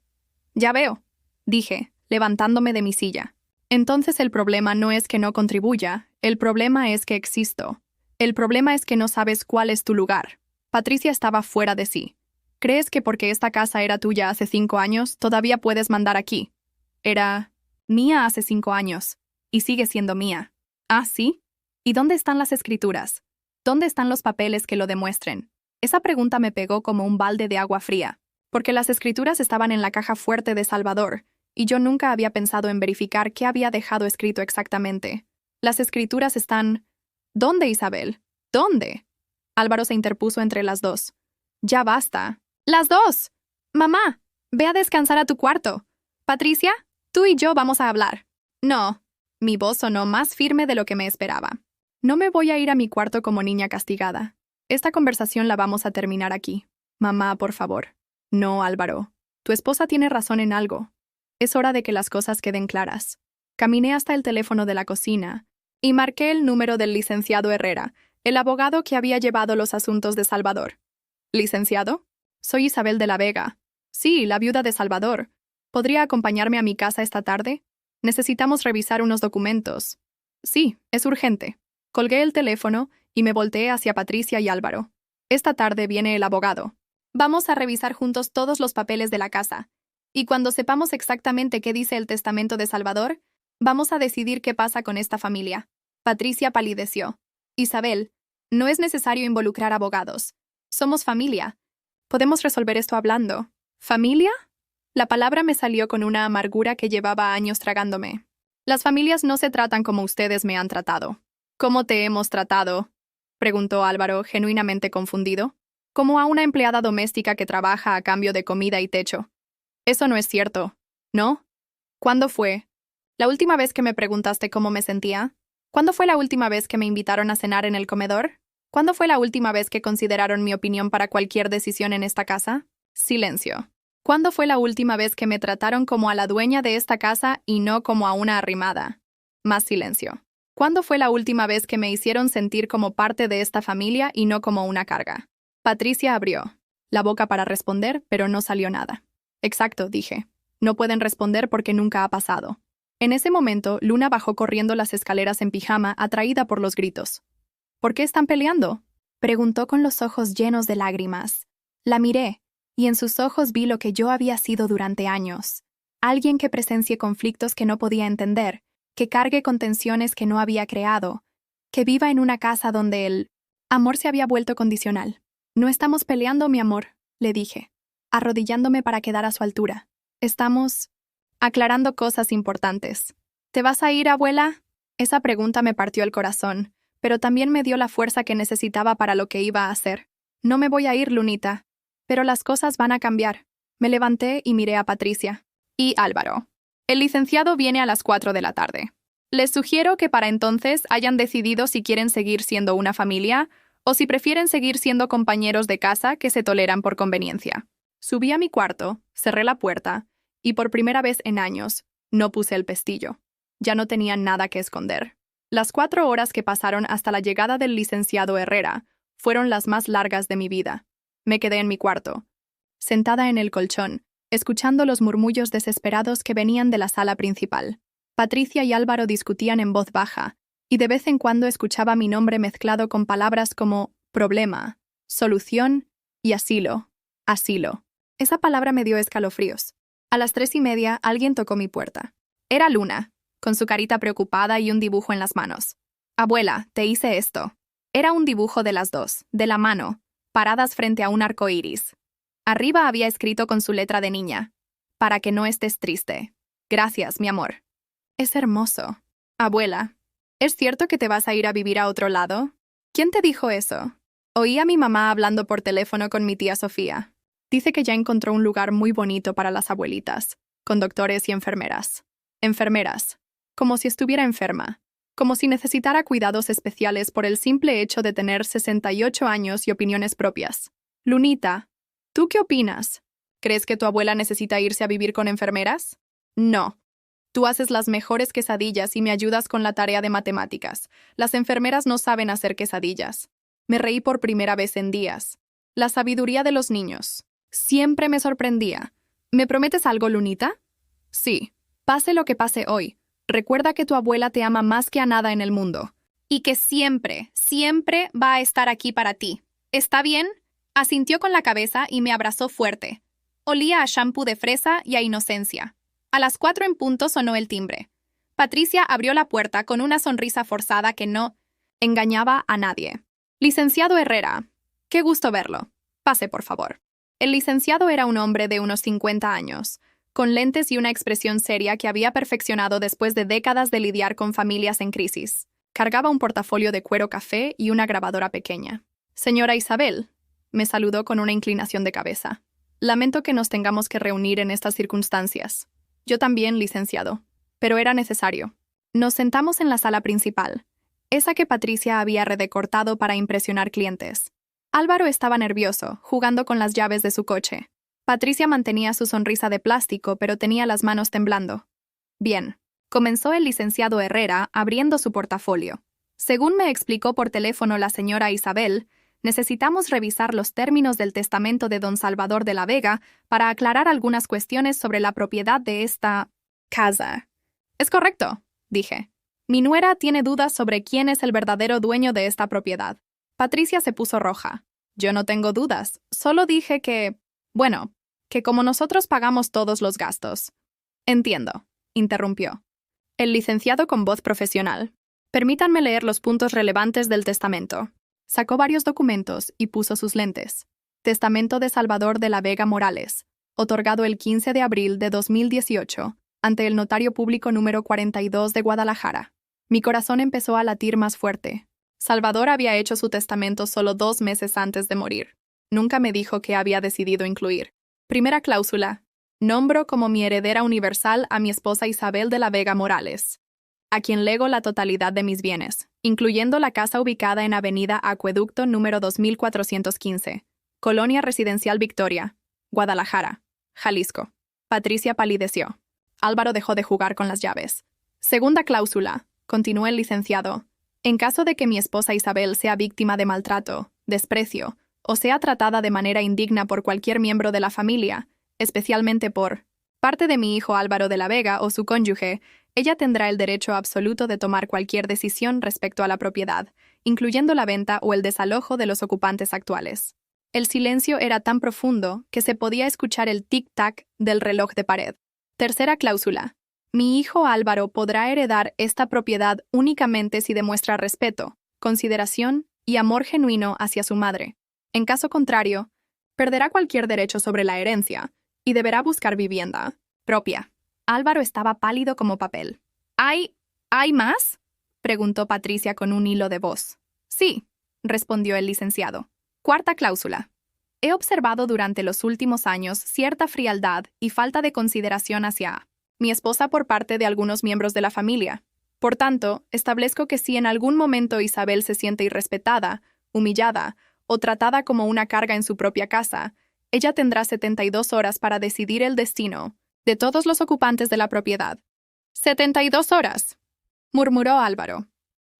Speaker 1: Ya veo, dije, levantándome de mi silla. Entonces el problema no es que no contribuya, el problema es que existo. El problema es que no sabes cuál es tu lugar. Patricia estaba fuera de sí. ¿Crees que porque esta casa era tuya hace 5 años, todavía puedes mandar aquí? Era mía hace 5 años, y sigue siendo mía. ¿Ah, sí? ¿Y dónde están las escrituras? ¿Dónde están los papeles que lo demuestren? Esa pregunta me pegó como un balde de agua fría, porque las escrituras estaban en la caja fuerte de Salvador, y yo nunca había pensado en verificar qué había dejado escrito exactamente. Las escrituras están... ¿Dónde, Isabel? ¿Dónde? Álvaro se interpuso entre las dos. Ya basta. ¡Las dos! Mamá, ve a descansar a tu cuarto. Patricia, tú y yo vamos a hablar. No. Mi voz sonó más firme de lo que me esperaba. No me voy a ir a mi cuarto como niña castigada. Esta conversación la vamos a terminar aquí. Mamá, por favor. No, Álvaro. Tu esposa tiene razón en algo. Es hora de que las cosas queden claras. Caminé hasta el teléfono de la cocina y marqué el número del licenciado Herrera, el abogado que había llevado los asuntos de Salvador. ¿Licenciado? Soy Isabel de la Vega. Sí, la viuda de Salvador. ¿Podría acompañarme a mi casa esta tarde? Necesitamos revisar unos documentos. Sí, es urgente. Colgué el teléfono y me volteé hacia Patricia y Álvaro. Esta tarde viene el abogado. Vamos a revisar juntos todos los papeles de la casa. Y cuando sepamos exactamente qué dice el testamento de Salvador, vamos a decidir qué pasa con esta familia. Patricia palideció. Isabel, no es necesario involucrar abogados. Somos familia. Podemos resolver esto hablando. ¿Familia? La palabra me salió con una amargura que llevaba años tragándome. Las familias no se tratan como ustedes me han tratado. ¿Cómo te hemos tratado? Preguntó Álvaro, genuinamente confundido. Como a una empleada doméstica que trabaja a cambio de comida y techo. Eso no es cierto, ¿no? ¿Cuándo fue? ¿La última vez que me preguntaste cómo me sentía? ¿Cuándo fue la última vez que me invitaron a cenar en el comedor? ¿Cuándo fue la última vez que consideraron mi opinión para cualquier decisión en esta casa? Silencio. ¿Cuándo fue la última vez que me trataron como a la dueña de esta casa y no como a una arrimada? Más silencio. ¿Cuándo fue la última vez que me hicieron sentir como parte de esta familia y no como una carga? Patricia abrió la boca para responder, pero no salió nada. Exacto, dije. No pueden responder porque nunca ha pasado. En ese momento, Luna bajó corriendo las escaleras en pijama, atraída por los gritos. ¿Por qué están peleando? Preguntó con los ojos llenos de lágrimas. La miré, y en sus ojos vi lo que yo había sido durante años. Alguien que presencie conflictos que no podía entender, que cargue con tensiones que no había creado, que viva en una casa donde el Amor se había vuelto condicional. No estamos peleando, mi amor, le dije, arrodillándome para quedar a su altura. Estamos aclarando cosas importantes. ¿Te vas a ir, abuela? Esa pregunta me partió el corazón, pero también me dio la fuerza que necesitaba para lo que iba a hacer. No me voy a ir, Lunita. Pero las cosas van a cambiar. Me levanté y miré a Patricia. Y Álvaro. El licenciado viene a las 4 de la tarde. Les sugiero que para entonces hayan decidido si quieren seguir siendo una familia o si prefieren seguir siendo compañeros de casa que se toleran por conveniencia. Subí a mi cuarto, cerré la puerta, y por primera vez en años, no puse el pestillo. Ya no tenía nada que esconder. Las 4 horas que pasaron hasta la llegada del licenciado Herrera fueron las más largas de mi vida. Me quedé en mi cuarto, sentada en el colchón, escuchando los murmullos desesperados que venían de la sala principal. Patricia y Álvaro discutían en voz baja, y de vez en cuando escuchaba mi nombre mezclado con palabras como problema, solución y asilo. Asilo. Esa palabra me dio escalofríos. A las 3:30 alguien tocó mi puerta. Era Luna, con su carita preocupada y un dibujo en las manos. Abuela, te hice esto. Era un dibujo de las dos, de la mano, paradas frente a un arco iris. Arriba había escrito con su letra de niña: para que no estés triste. Gracias, mi amor. Es hermoso. Abuela, ¿es cierto que te vas a ir a vivir a otro lado? ¿Quién te dijo eso? Oí a mi mamá hablando por teléfono con mi tía Sofía. Dice que ya encontró un lugar muy bonito para las abuelitas, con doctores y enfermeras. Enfermeras. Como si estuviera enferma. Como si necesitara cuidados especiales por el simple hecho de tener 68 años y opiniones propias. Lunita, ¿tú qué opinas? ¿Crees que tu abuela necesita irse a vivir con enfermeras? No. Tú haces las mejores quesadillas y me ayudas con la tarea de matemáticas. Las enfermeras no saben hacer quesadillas. Me reí por primera vez en días. La sabiduría de los niños. Siempre me sorprendía. ¿Me prometes algo, Lunita? Sí. Pase lo que pase hoy, recuerda que tu abuela te ama más que a nada en el mundo. Y que siempre, siempre va a estar aquí para ti. ¿Está bien? Asintió con la cabeza y me abrazó fuerte. Olía a shampoo de fresa y a inocencia. A las 4 en punto sonó el timbre. Patricia abrió la puerta con una sonrisa forzada que no engañaba a nadie. Licenciado Herrera, qué gusto verlo. Pase, por favor. El licenciado era un hombre de unos 50 años, con lentes y una expresión seria que había perfeccionado después de décadas de lidiar con familias en crisis. Cargaba un portafolio de cuero café y una grabadora pequeña. Señora Isabel, me saludó con una inclinación de cabeza. Lamento que nos tengamos que reunir en estas circunstancias. Yo también, licenciado. Pero era necesario. Nos sentamos en la sala principal, esa que Patricia había redecortado para impresionar clientes. Álvaro estaba nervioso, jugando con las llaves de su coche. Patricia mantenía su sonrisa de plástico, pero tenía las manos temblando. Bien, comenzó el licenciado Herrera abriendo su portafolio. Según me explicó por teléfono la señora Isabel, necesitamos revisar los términos del testamento de don Salvador de la Vega para aclarar algunas cuestiones sobre la propiedad de esta casa. Es correcto, dije. Mi nuera tiene dudas sobre quién es el verdadero dueño de esta propiedad. Patricia se puso roja. Yo no tengo dudas, solo dije que... Bueno, que como nosotros pagamos todos los gastos. Entiendo, interrumpió. El licenciado con voz profesional. Permítanme leer los puntos relevantes del testamento. Sacó varios documentos y puso sus lentes. Testamento de Salvador de la Vega Morales, otorgado el 15 de abril de 2018, ante el Notario Público número 42 de Guadalajara. Mi corazón empezó a latir más fuerte. Salvador había hecho su testamento solo 2 meses antes de morir. Nunca me dijo qué había decidido incluir. Primera cláusula. Nombro como mi heredera universal a mi esposa Isabel de la Vega Morales, a quien lego la totalidad de mis bienes, incluyendo la casa ubicada en Avenida Acueducto número 2415, Colonia Residencial Victoria, Guadalajara, Jalisco. Patricia palideció. Álvaro dejó de jugar con las llaves. Segunda cláusula, continuó el licenciado. En caso de que mi esposa Isabel sea víctima de maltrato, desprecio, o sea tratada de manera indigna por cualquier miembro de la familia, especialmente por parte de mi hijo Álvaro de la Vega o su cónyuge, ella tendrá el derecho absoluto de tomar cualquier decisión respecto a la propiedad, incluyendo la venta o el desalojo de los ocupantes actuales. El silencio era tan profundo que se podía escuchar el tic-tac del reloj de pared. Tercera cláusula. Mi hijo Álvaro podrá heredar esta propiedad únicamente si demuestra respeto, consideración y amor genuino hacia su madre. En caso contrario, perderá cualquier derecho sobre la herencia y deberá buscar vivienda propia. Álvaro estaba pálido como papel. ¿Hay más?, preguntó Patricia con un hilo de voz. Sí, respondió el licenciado. Cuarta cláusula. He observado durante los últimos años cierta frialdad y falta de consideración hacia mi esposa por parte de algunos miembros de la familia. Por tanto, establezco que si en algún momento Isabel se siente irrespetada, humillada o tratada como una carga en su propia casa, ella tendrá 72 horas para decidir el destino de todos los ocupantes de la propiedad. 72 horas, murmuró Álvaro.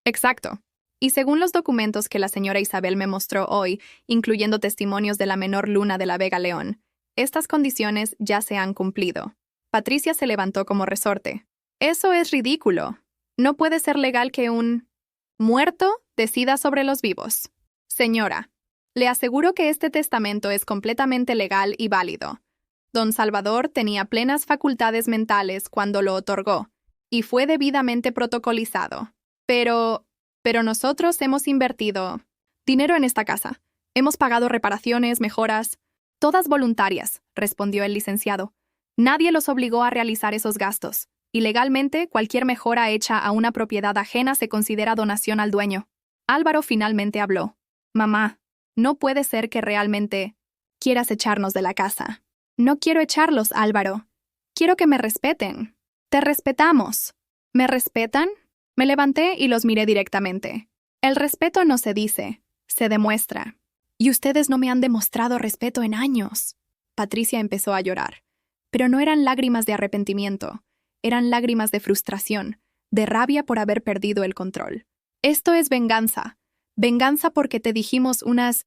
Speaker 1: Exacto. Y según los documentos que la señora Isabel me mostró hoy, incluyendo testimonios de la menor Luna de la Vega León, estas condiciones ya se han cumplido. Patricia se levantó como resorte. Eso es ridículo. No puede ser legal que un muerto decida sobre los vivos. Señora, le aseguro que este testamento es completamente legal y válido. Don Salvador tenía plenas facultades mentales cuando lo otorgó, y fue debidamente protocolizado. Pero nosotros hemos invertido dinero en esta casa. Hemos pagado reparaciones, mejoras, todas voluntarias, respondió el licenciado. Nadie los obligó a realizar esos gastos, y legalmente cualquier mejora hecha a una propiedad ajena se considera donación al dueño. Álvaro finalmente habló. Mamá, no puede ser que realmente quieras echarnos de la casa. No quiero echarlos, Álvaro. Quiero que me respeten. Te respetamos. ¿Me respetan? Me levanté y los miré directamente. El respeto no se dice, se demuestra. Y ustedes no me han demostrado respeto en años. Patricia empezó a llorar. Pero no eran lágrimas de arrepentimiento. Eran lágrimas de frustración, de rabia por haber perdido el control. Esto es venganza. Venganza porque te dijimos unas...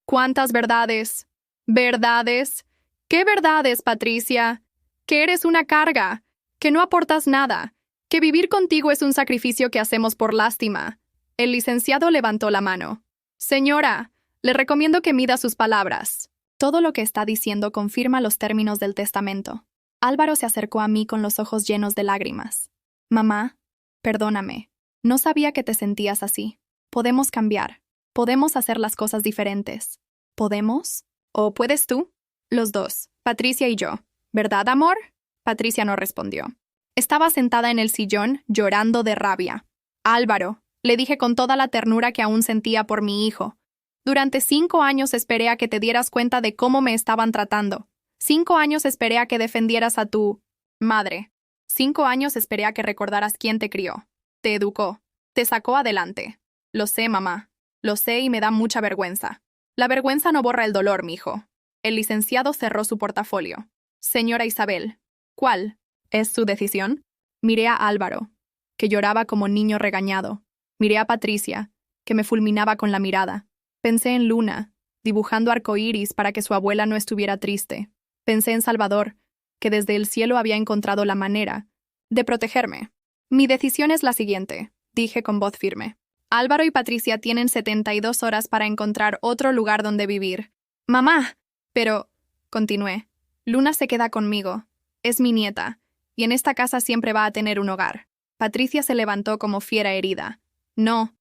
Speaker 1: ¿Cuántas verdades? ¿Verdades? ¿Qué verdades, Patricia? Que eres una carga, que no aportas nada, que vivir contigo es un sacrificio que hacemos por lástima. El licenciado levantó la mano. Señora, le recomiendo que mida sus palabras. Todo lo que está diciendo confirma los términos del testamento. Álvaro se acercó a mí con los ojos llenos de lágrimas. Mamá, perdóname. No sabía que te sentías así. Podemos cambiar. Podemos hacer las cosas diferentes. ¿Podemos? ¿O puedes tú? Los dos, Patricia y yo. ¿Verdad, amor? Patricia no respondió. Estaba sentada en el sillón, llorando de rabia. Álvaro, le dije con toda la ternura que aún sentía por mi hijo. Durante 5 años esperé a que te dieras cuenta de cómo me estaban tratando. 5 años esperé a que defendieras a tu madre. 5 años esperé a que recordaras quién te crió. Te educó. Te sacó adelante. Lo sé, mamá. Lo sé y me da mucha vergüenza. La vergüenza no borra el dolor, mijo. El licenciado cerró su portafolio. Señora Isabel, ¿cuál es su decisión? Miré a Álvaro, que lloraba como niño regañado. Miré a Patricia, que me fulminaba con la mirada. Pensé en Luna, dibujando arcoíris para que su abuela no estuviera triste. Pensé en Salvador, que desde el cielo había encontrado la manera de protegerme. Mi decisión es la siguiente, dije con voz firme. Álvaro y Patricia tienen 72 horas para encontrar otro lugar donde vivir. ¡Mamá! Pero, continué, Luna se queda conmigo. Es mi nieta, y en esta casa siempre va a tener un hogar. Patricia se levantó como fiera herida. No.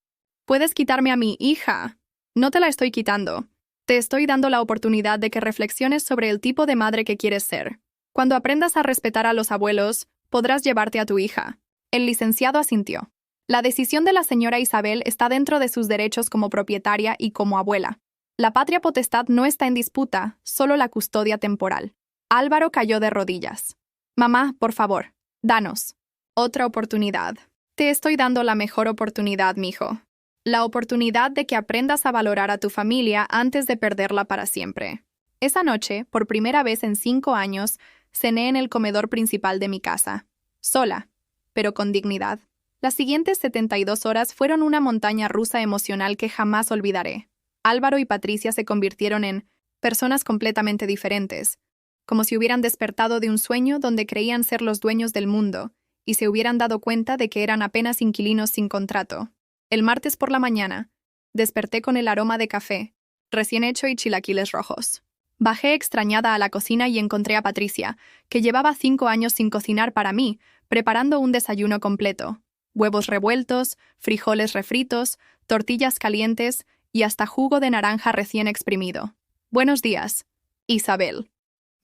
Speaker 1: Puedes quitarme a mi hija. No te la estoy quitando. Te estoy dando la oportunidad de que reflexiones sobre el tipo de madre que quieres ser. Cuando aprendas a respetar a los abuelos, podrás llevarte a tu hija. El licenciado asintió. La decisión de la señora Isabel está dentro de sus derechos como propietaria y como abuela. La patria potestad no está en disputa, solo la custodia temporal. Álvaro cayó de rodillas. Mamá, por favor, danos otra oportunidad. Te estoy dando la mejor oportunidad, mijo. La oportunidad de que aprendas a valorar a tu familia antes de perderla para siempre. Esa noche, por primera vez en 5 años, cené en el comedor principal de mi casa. Sola, pero con dignidad. Las siguientes 72 horas fueron una montaña rusa emocional que jamás olvidaré. Álvaro y Patricia se convirtieron en personas completamente diferentes, como si hubieran despertado de un sueño donde creían ser los dueños del mundo y se hubieran dado cuenta de que eran apenas inquilinos sin contrato. El martes por la mañana, desperté con el aroma de café, recién hecho y chilaquiles rojos. Bajé extrañada a la cocina y encontré a Patricia, que llevaba 5 años sin cocinar para mí, preparando un desayuno completo. Huevos revueltos, frijoles refritos, tortillas calientes, y hasta jugo de naranja recién exprimido. Buenos días, Isabel,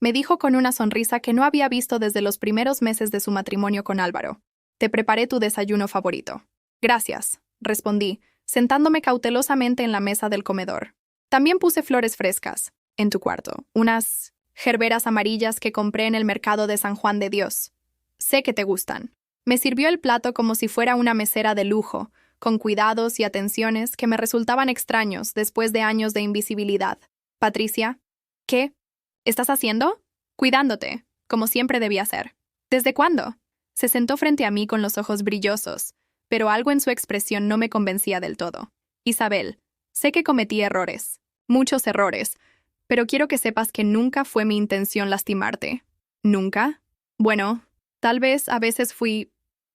Speaker 1: me dijo con una sonrisa que no había visto desde los primeros meses de su matrimonio con Álvaro. Te preparé tu desayuno favorito. Gracias, respondí, sentándome cautelosamente en la mesa del comedor. También puse flores frescas, en tu cuarto, unas gerberas amarillas que compré en el mercado de San Juan de Dios. Sé que te gustan. Me sirvió el plato como si fuera una mesera de lujo, con cuidados y atenciones que me resultaban extraños después de años de invisibilidad. Patricia, ¿qué estás haciendo? Cuidándote, como siempre debía hacer. ¿Desde cuándo? Se sentó frente a mí con los ojos brillosos, pero algo en su expresión no me convencía del todo. Isabel, sé que cometí errores, muchos errores, pero quiero que sepas que nunca fue mi intención lastimarte. ¿Nunca? Bueno, tal vez a veces fui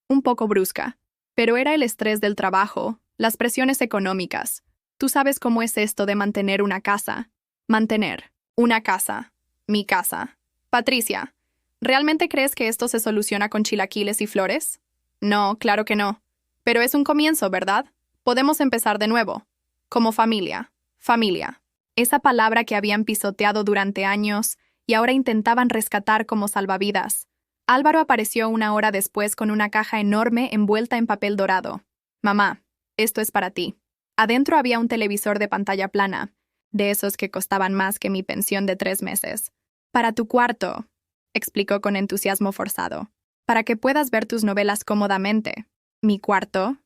Speaker 1: un poco brusca, pero era el estrés del trabajo, las presiones económicas. Tú sabes cómo es esto de mantener una casa. Mantener una casa. Mi casa. Patricia, ¿realmente crees que esto se soluciona con chilaquiles y flores? No, claro que no. Pero es un comienzo, ¿verdad? Podemos empezar de nuevo. Como familia. Familia. Esa palabra que habían pisoteado durante años y ahora intentaban rescatar como salvavidas. Álvaro apareció una hora después con una caja enorme envuelta en papel dorado. Mamá, esto es para ti. Adentro había un televisor de pantalla plana, de esos que costaban más que mi pensión de 3 meses. Para tu cuarto, explicó con entusiasmo forzado, para que puedas ver tus novelas cómodamente. ¿Mi cuarto?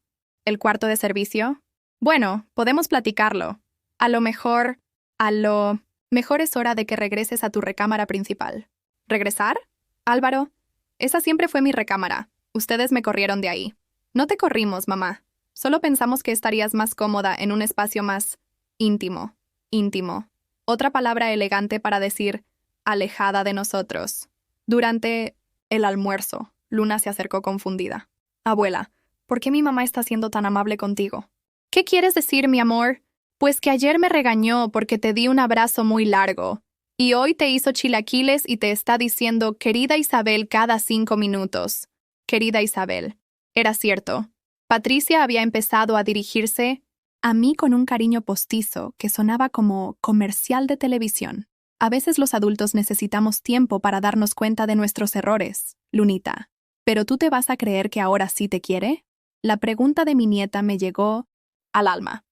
Speaker 1: ¿El cuarto de servicio? Bueno, podemos platicarlo. A lo mejor es hora de que regreses a tu recámara principal. ¿Regresar? Álvaro, esa siempre fue mi recámara. Ustedes me corrieron de ahí. No te corrimos, mamá. Solo pensamos que estarías más cómoda en un espacio más íntimo. Íntimo. Otra palabra elegante para decir alejada de nosotros. Durante el almuerzo, Luna se acercó confundida. Abuela, ¿por qué mi mamá está siendo tan amable contigo? ¿Qué quieres decir, mi amor? Pues que ayer me regañó porque te di un abrazo muy largo, y hoy te hizo chilaquiles y te está diciendo querida Isabel cada 5 minutos. Querida Isabel. Era cierto. Patricia había empezado a dirigirse a mí con un cariño postizo que sonaba como comercial de televisión. A veces los adultos necesitamos tiempo para darnos cuenta de nuestros errores, Lunita. ¿Pero tú te vas a creer que ahora sí te quiere? La pregunta de mi nieta me llegó al alma.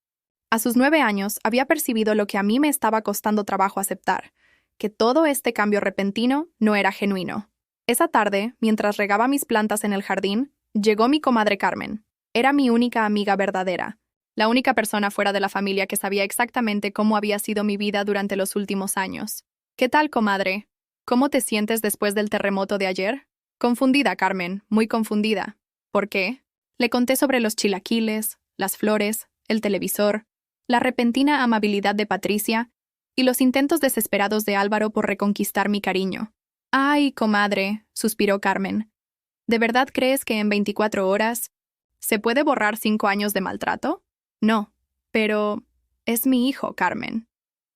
Speaker 1: A sus 9 años había percibido lo que a mí me estaba costando trabajo aceptar, que todo este cambio repentino no era genuino. Esa tarde, mientras regaba mis plantas en el jardín, llegó mi comadre Carmen. Era mi única amiga verdadera, la única persona fuera de la familia que sabía exactamente cómo había sido mi vida durante los últimos años. ¿Qué tal, comadre? ¿Cómo te sientes después del terremoto de ayer? Confundida, Carmen, muy confundida. ¿Por qué? Le conté sobre los chilaquiles, las flores, el televisor, la repentina amabilidad de Patricia y los intentos desesperados de Álvaro por reconquistar mi cariño. «Ay, comadre», suspiró Carmen. ¿De verdad crees que en 24 horas se puede borrar 5 años de maltrato? No, pero es mi hijo, Carmen.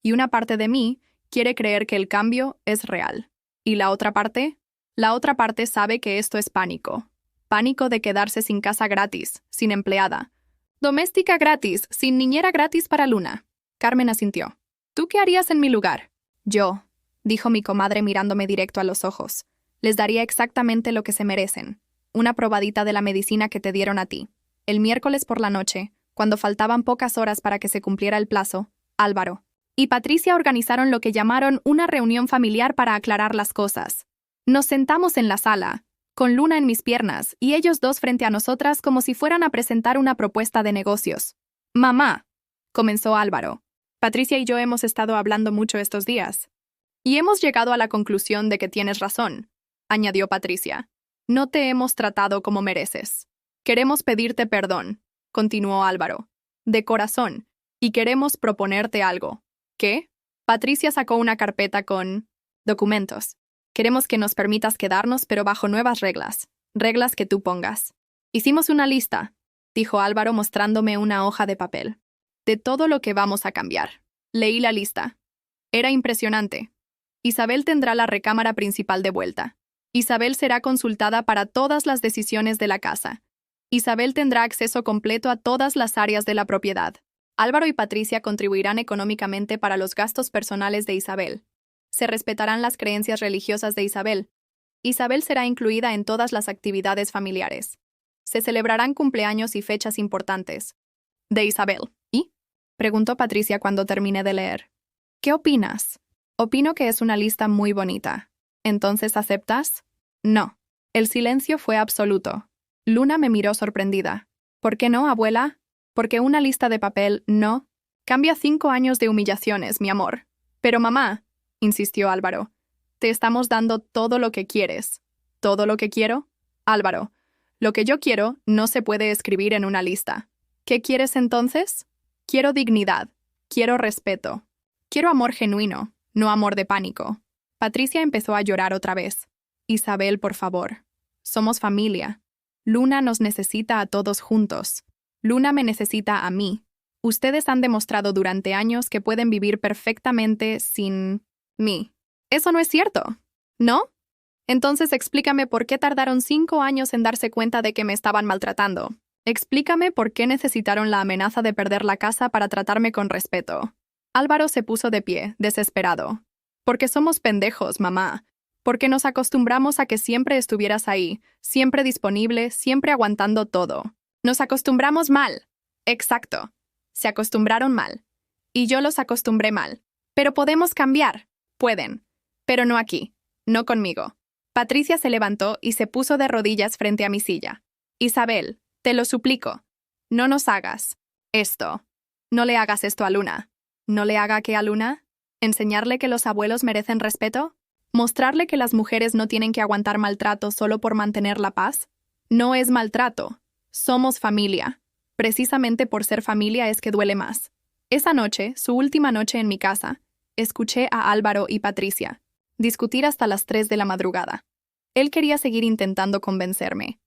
Speaker 1: Y una parte de mí quiere creer que el cambio es real. ¿Y la otra parte? La otra parte sabe que esto es pánico. Pánico de quedarse sin casa gratis, sin empleada. Doméstica gratis, sin niñera gratis para Luna. Carmen asintió. ¿Tú qué harías en mi lugar? Yo, dijo mi comadre mirándome directo a los ojos. Les daría exactamente lo que se merecen. Una probadita de la medicina que te dieron a ti. El miércoles por la noche, cuando faltaban pocas horas para que se cumpliera el plazo, Álvaro y Patricia organizaron lo que llamaron una reunión familiar para aclarar las cosas. Nos sentamos en la sala, con Luna en mis piernas y ellos dos frente a nosotras como si fueran a presentar una propuesta de negocios. «Mamá», comenzó Álvaro, «Patricia y yo hemos estado hablando mucho estos días. Y hemos llegado a la conclusión de que tienes razón», añadió Patricia. «No te hemos tratado como mereces. Queremos pedirte perdón», continuó Álvaro, «de corazón, y queremos proponerte algo». ¿Qué? Patricia sacó una carpeta con documentos. «Queremos que nos permitas quedarnos, pero bajo nuevas reglas. Reglas que tú pongas». «Hicimos una lista», dijo Álvaro mostrándome una hoja de papel. «De todo lo que vamos a cambiar». Leí la lista. Era impresionante. Isabel tendrá la recámara principal de vuelta. Isabel será consultada para todas las decisiones de la casa. Isabel tendrá acceso completo a todas las áreas de la propiedad. Álvaro y Patricia contribuirán económicamente para los gastos personales de Isabel. Se respetarán las creencias religiosas de Isabel. Isabel será incluida en todas las actividades familiares. Se celebrarán cumpleaños y fechas importantes. De Isabel. ¿Y? Preguntó Patricia cuando terminé de leer. ¿Qué opinas? Opino que es una lista muy bonita. ¿Entonces aceptas? No. El silencio fue absoluto. Luna me miró sorprendida. ¿Por qué no, abuela? Porque una lista de papel, no. Cambia 5 años de humillaciones, mi amor. Pero mamá, insistió Álvaro, te estamos dando todo lo que quieres. ¿Todo lo que quiero? Álvaro, lo que yo quiero no se puede escribir en una lista. ¿Qué quieres entonces? Quiero dignidad. Quiero respeto. Quiero amor genuino, no amor de pánico. Patricia empezó a llorar otra vez. Isabel, por favor. Somos familia. Luna nos necesita a todos juntos. Luna me necesita a mí. Ustedes han demostrado durante años que pueden vivir perfectamente sin mí. Eso no es cierto, ¿no? Entonces explícame por qué tardaron 5 años en darse cuenta de que me estaban maltratando. Explícame por qué necesitaron la amenaza de perder la casa para tratarme con respeto. Álvaro se puso de pie, desesperado. Porque somos pendejos, mamá. Porque nos acostumbramos a que siempre estuvieras ahí, siempre disponible, siempre aguantando todo. Nos acostumbramos mal. Exacto. Se acostumbraron mal. Y yo los acostumbré mal. Pero podemos cambiar. Pueden. Pero no aquí. No conmigo. Patricia se levantó y se puso de rodillas frente a mi silla. Isabel, te lo suplico. No nos hagas esto. No le hagas esto a Luna. ¿No le haga qué a Luna? ¿Enseñarle que los abuelos merecen respeto? ¿Mostrarle que las mujeres no tienen que aguantar maltrato solo por mantener la paz? No es maltrato. Somos familia. Precisamente por ser familia es que duele más. Esa noche, su última noche en mi casa, escuché a Álvaro y Patricia discutir hasta las 3 de la madrugada. Él quería seguir intentando convencerme.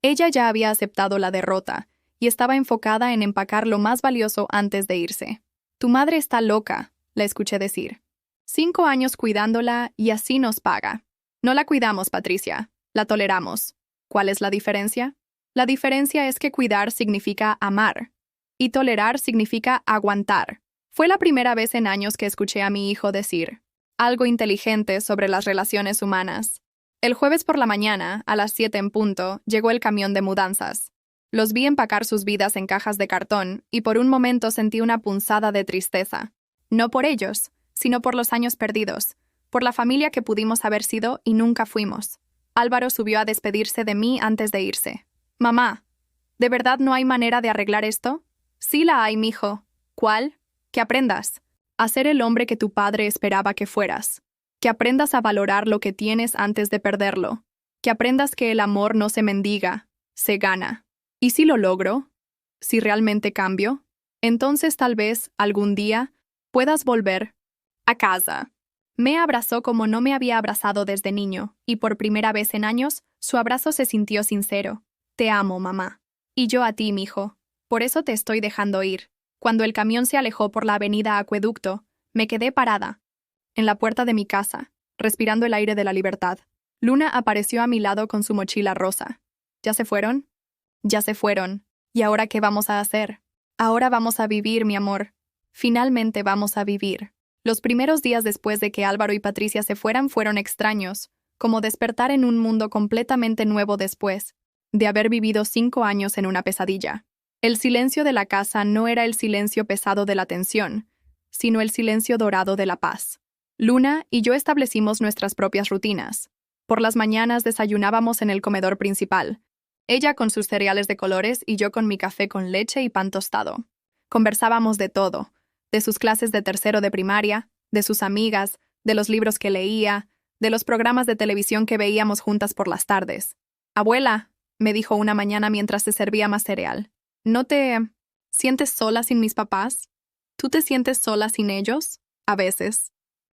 Speaker 1: Ella ya había aceptado la derrota y estaba enfocada en empacar lo más valioso antes de irse. Tu madre está loca, la escuché decir. 5 años cuidándola y así nos paga. No la cuidamos, Patricia. La toleramos. ¿Cuál es la diferencia? La diferencia es que cuidar significa amar y tolerar significa aguantar. Fue la primera vez en años que escuché a mi hijo decir algo inteligente sobre las relaciones humanas. El jueves por la mañana, a las 7 en punto, llegó el camión de mudanzas. Los vi empacar sus vidas en cajas de cartón y por un momento sentí una punzada de tristeza. No por ellos, sino por los años perdidos, por la familia que pudimos haber sido y nunca fuimos. Álvaro subió a despedirse de mí antes de irse. Mamá, ¿de verdad no hay manera de arreglar esto? Sí la hay, mijo. ¿Cuál? Que aprendas a ser el hombre que tu padre esperaba que fueras. Que aprendas a valorar lo que tienes antes de perderlo. Que aprendas que el amor no se mendiga, se gana. ¿Y si lo logro? ¿Si realmente cambio? Entonces tal vez, algún día, puedas volver a casa. Me abrazó como no me había abrazado desde niño, y por primera vez en años, su abrazo se sintió sincero. Te amo, mamá. Y yo a ti, mijo. Por eso te estoy dejando ir. Cuando el camión se alejó por la avenida Acueducto, me quedé parada, en la puerta de mi casa, respirando el aire de la libertad. Luna apareció a mi lado con su mochila rosa. ¿Ya se fueron? Ya se fueron. ¿Y ahora qué vamos a hacer? Ahora vamos a vivir, mi amor. Finalmente vamos a vivir. Los primeros días después de que Álvaro y Patricia se fueran fueron extraños, como despertar en un mundo completamente nuevo después de haber vivido 5 años en una pesadilla. El silencio de la casa no era el silencio pesado de la tensión, sino el silencio dorado de la paz. Luna y yo establecimos nuestras propias rutinas. Por las mañanas desayunábamos en el comedor principal, ella con sus cereales de colores y yo con mi café con leche y pan tostado. Conversábamos de todo, de sus clases de tercero de primaria, de sus amigas, de los libros que leía, de los programas de televisión que veíamos juntas por las tardes. Abuela, me dijo una mañana mientras se servía más cereal, ¿no te sientes sola sin mis papás? ¿Tú te sientes sola sin ellos? A veces.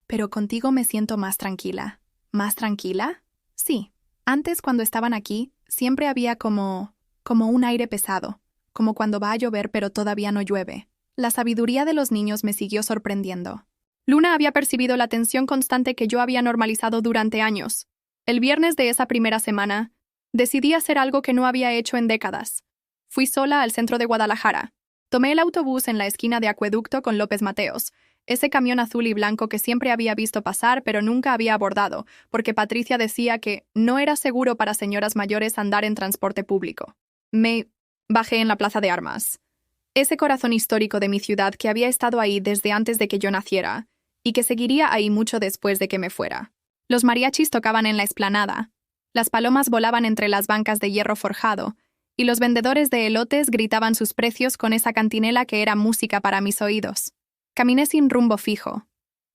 Speaker 1: Pero contigo me siento más tranquila. ¿Más tranquila? Sí. Antes, cuando estaban aquí, siempre había como un aire pesado, como cuando va a llover pero todavía no llueve. La sabiduría de los niños me siguió sorprendiendo. Luna había percibido la tensión constante que yo había normalizado durante años. El viernes de esa primera semana, decidí hacer algo que no había hecho en décadas. Fui sola al centro de Guadalajara. Tomé el autobús en la esquina de Acueducto con López Mateos, ese camión azul y blanco que siempre había visto pasar pero nunca había abordado, porque Patricia decía que no era seguro para señoras mayores andar en transporte público. Me bajé en la Plaza de Armas, ese corazón histórico de mi ciudad que había estado ahí desde antes de que yo naciera, y que seguiría ahí mucho después de que me fuera. Los mariachis tocaban en la explanada, las palomas volaban entre las bancas de hierro forjado, y los vendedores de elotes gritaban sus precios con esa cantinela que era música para mis oídos. Caminé sin rumbo fijo,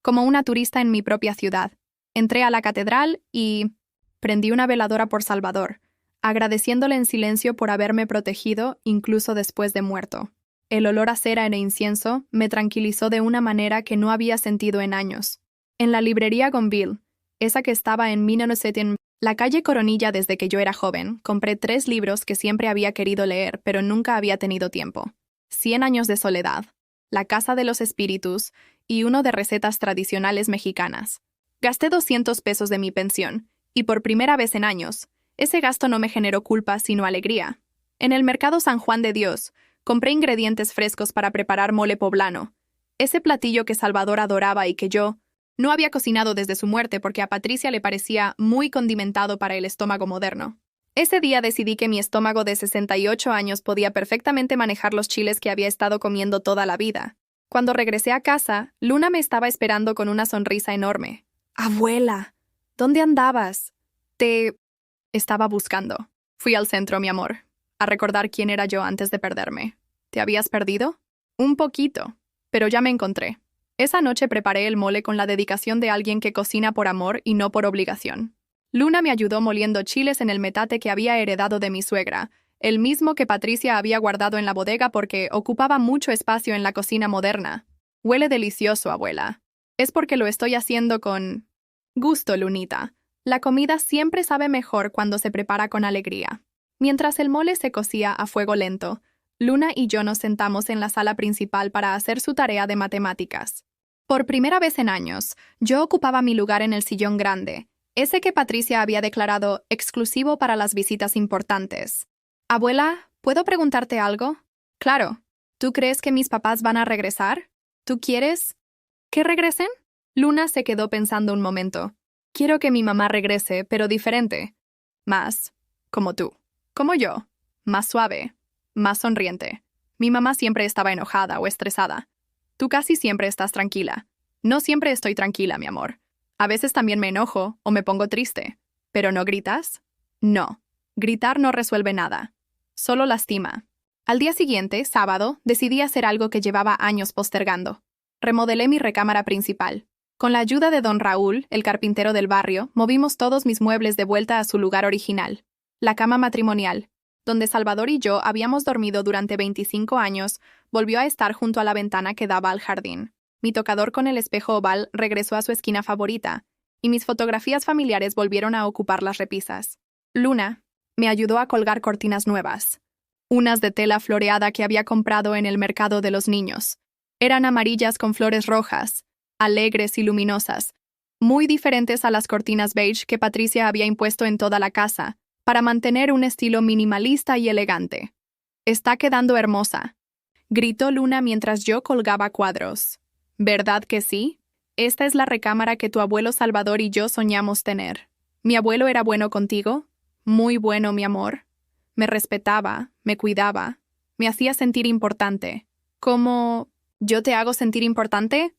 Speaker 1: como una turista en mi propia ciudad. Entré a la catedral y prendí una veladora por Salvador, agradeciéndole en silencio por haberme protegido incluso después de muerto. El olor a cera e incienso me tranquilizó de una manera que no había sentido en años. En la librería Gonville, esa que estaba en 1907, la calle Coronilla desde que yo era joven, compré 3 libros que siempre había querido leer, pero nunca había tenido tiempo. 100 años de soledad, La casa de los espíritus y uno de recetas tradicionales mexicanas. Gasté 200 pesos de mi pensión, y por primera vez en años, ese gasto no me generó culpa sino alegría. En el mercado San Juan de Dios, compré ingredientes frescos para preparar mole poblano, ese platillo que Salvador adoraba y que yo no había cocinado desde su muerte porque a Patricia le parecía muy condimentado para el estómago moderno. Ese día decidí que mi estómago de 68 años podía perfectamente manejar los chiles que había estado comiendo toda la vida. Cuando regresé a casa, Luna me estaba esperando con una sonrisa enorme. «Abuela, ¿dónde andabas?» «Te estaba buscando. Fui al centro, mi amor, a recordar quién era yo antes de perderme». «¿Te habías perdido?» «Un poquito, pero ya me encontré». Esa noche preparé el mole con la dedicación de alguien que cocina por amor y no por obligación. Luna me ayudó moliendo chiles en el metate que había heredado de mi suegra, el mismo que Patricia había guardado en la bodega porque ocupaba mucho espacio en la cocina moderna. «Huele delicioso, abuela». «Es porque lo estoy haciendo con gusto, Lunita. La comida siempre sabe mejor cuando se prepara con alegría». Mientras el mole se cocía a fuego lento, Luna y yo nos sentamos en la sala principal para hacer su tarea de matemáticas. Por primera vez en años, yo ocupaba mi lugar en el sillón grande, ese que Patricia había declarado exclusivo para las visitas importantes. «Abuela, ¿puedo preguntarte algo?» «Claro. ¿Tú crees que mis papás van a regresar? ¿Tú quieres que regresen?» Luna se quedó pensando un momento. «Quiero que mi mamá regrese, pero diferente. Más como tú. Como yo. Más suave. Más sonriente. Mi mamá siempre estaba enojada o estresada. Tú casi siempre estás tranquila. No siempre estoy tranquila, mi amor. A veces también me enojo o me pongo triste. ¿Pero no gritas?» «No. Gritar no resuelve nada. Solo lastima». Al día siguiente, sábado, decidí hacer algo que llevaba años postergando. Remodelé mi recámara principal. Con la ayuda de don Raúl, el carpintero del barrio, movimos todos mis muebles de vuelta a su lugar original. La cama matrimonial, donde Salvador y yo habíamos dormido durante 25 años, volvió a estar junto a la ventana que daba al jardín. Mi tocador con el espejo oval regresó a su esquina favorita, y mis fotografías familiares volvieron a ocupar las repisas. Luna me ayudó a colgar cortinas nuevas, unas de tela floreada que había comprado en el mercado de los niños. Eran amarillas con flores rojas, alegres y luminosas, muy diferentes a las cortinas beige que Patricia había impuesto en toda la casa, para mantener un estilo minimalista y elegante. «Está quedando hermosa», gritó Luna mientras yo colgaba cuadros. «¿Verdad que sí? Esta es la recámara que tu abuelo Salvador y yo soñamos tener. ¿Mi abuelo era bueno contigo? Muy bueno, mi amor. Me respetaba, me cuidaba, me hacía sentir importante. ¿Cómo yo te hago sentir importante?»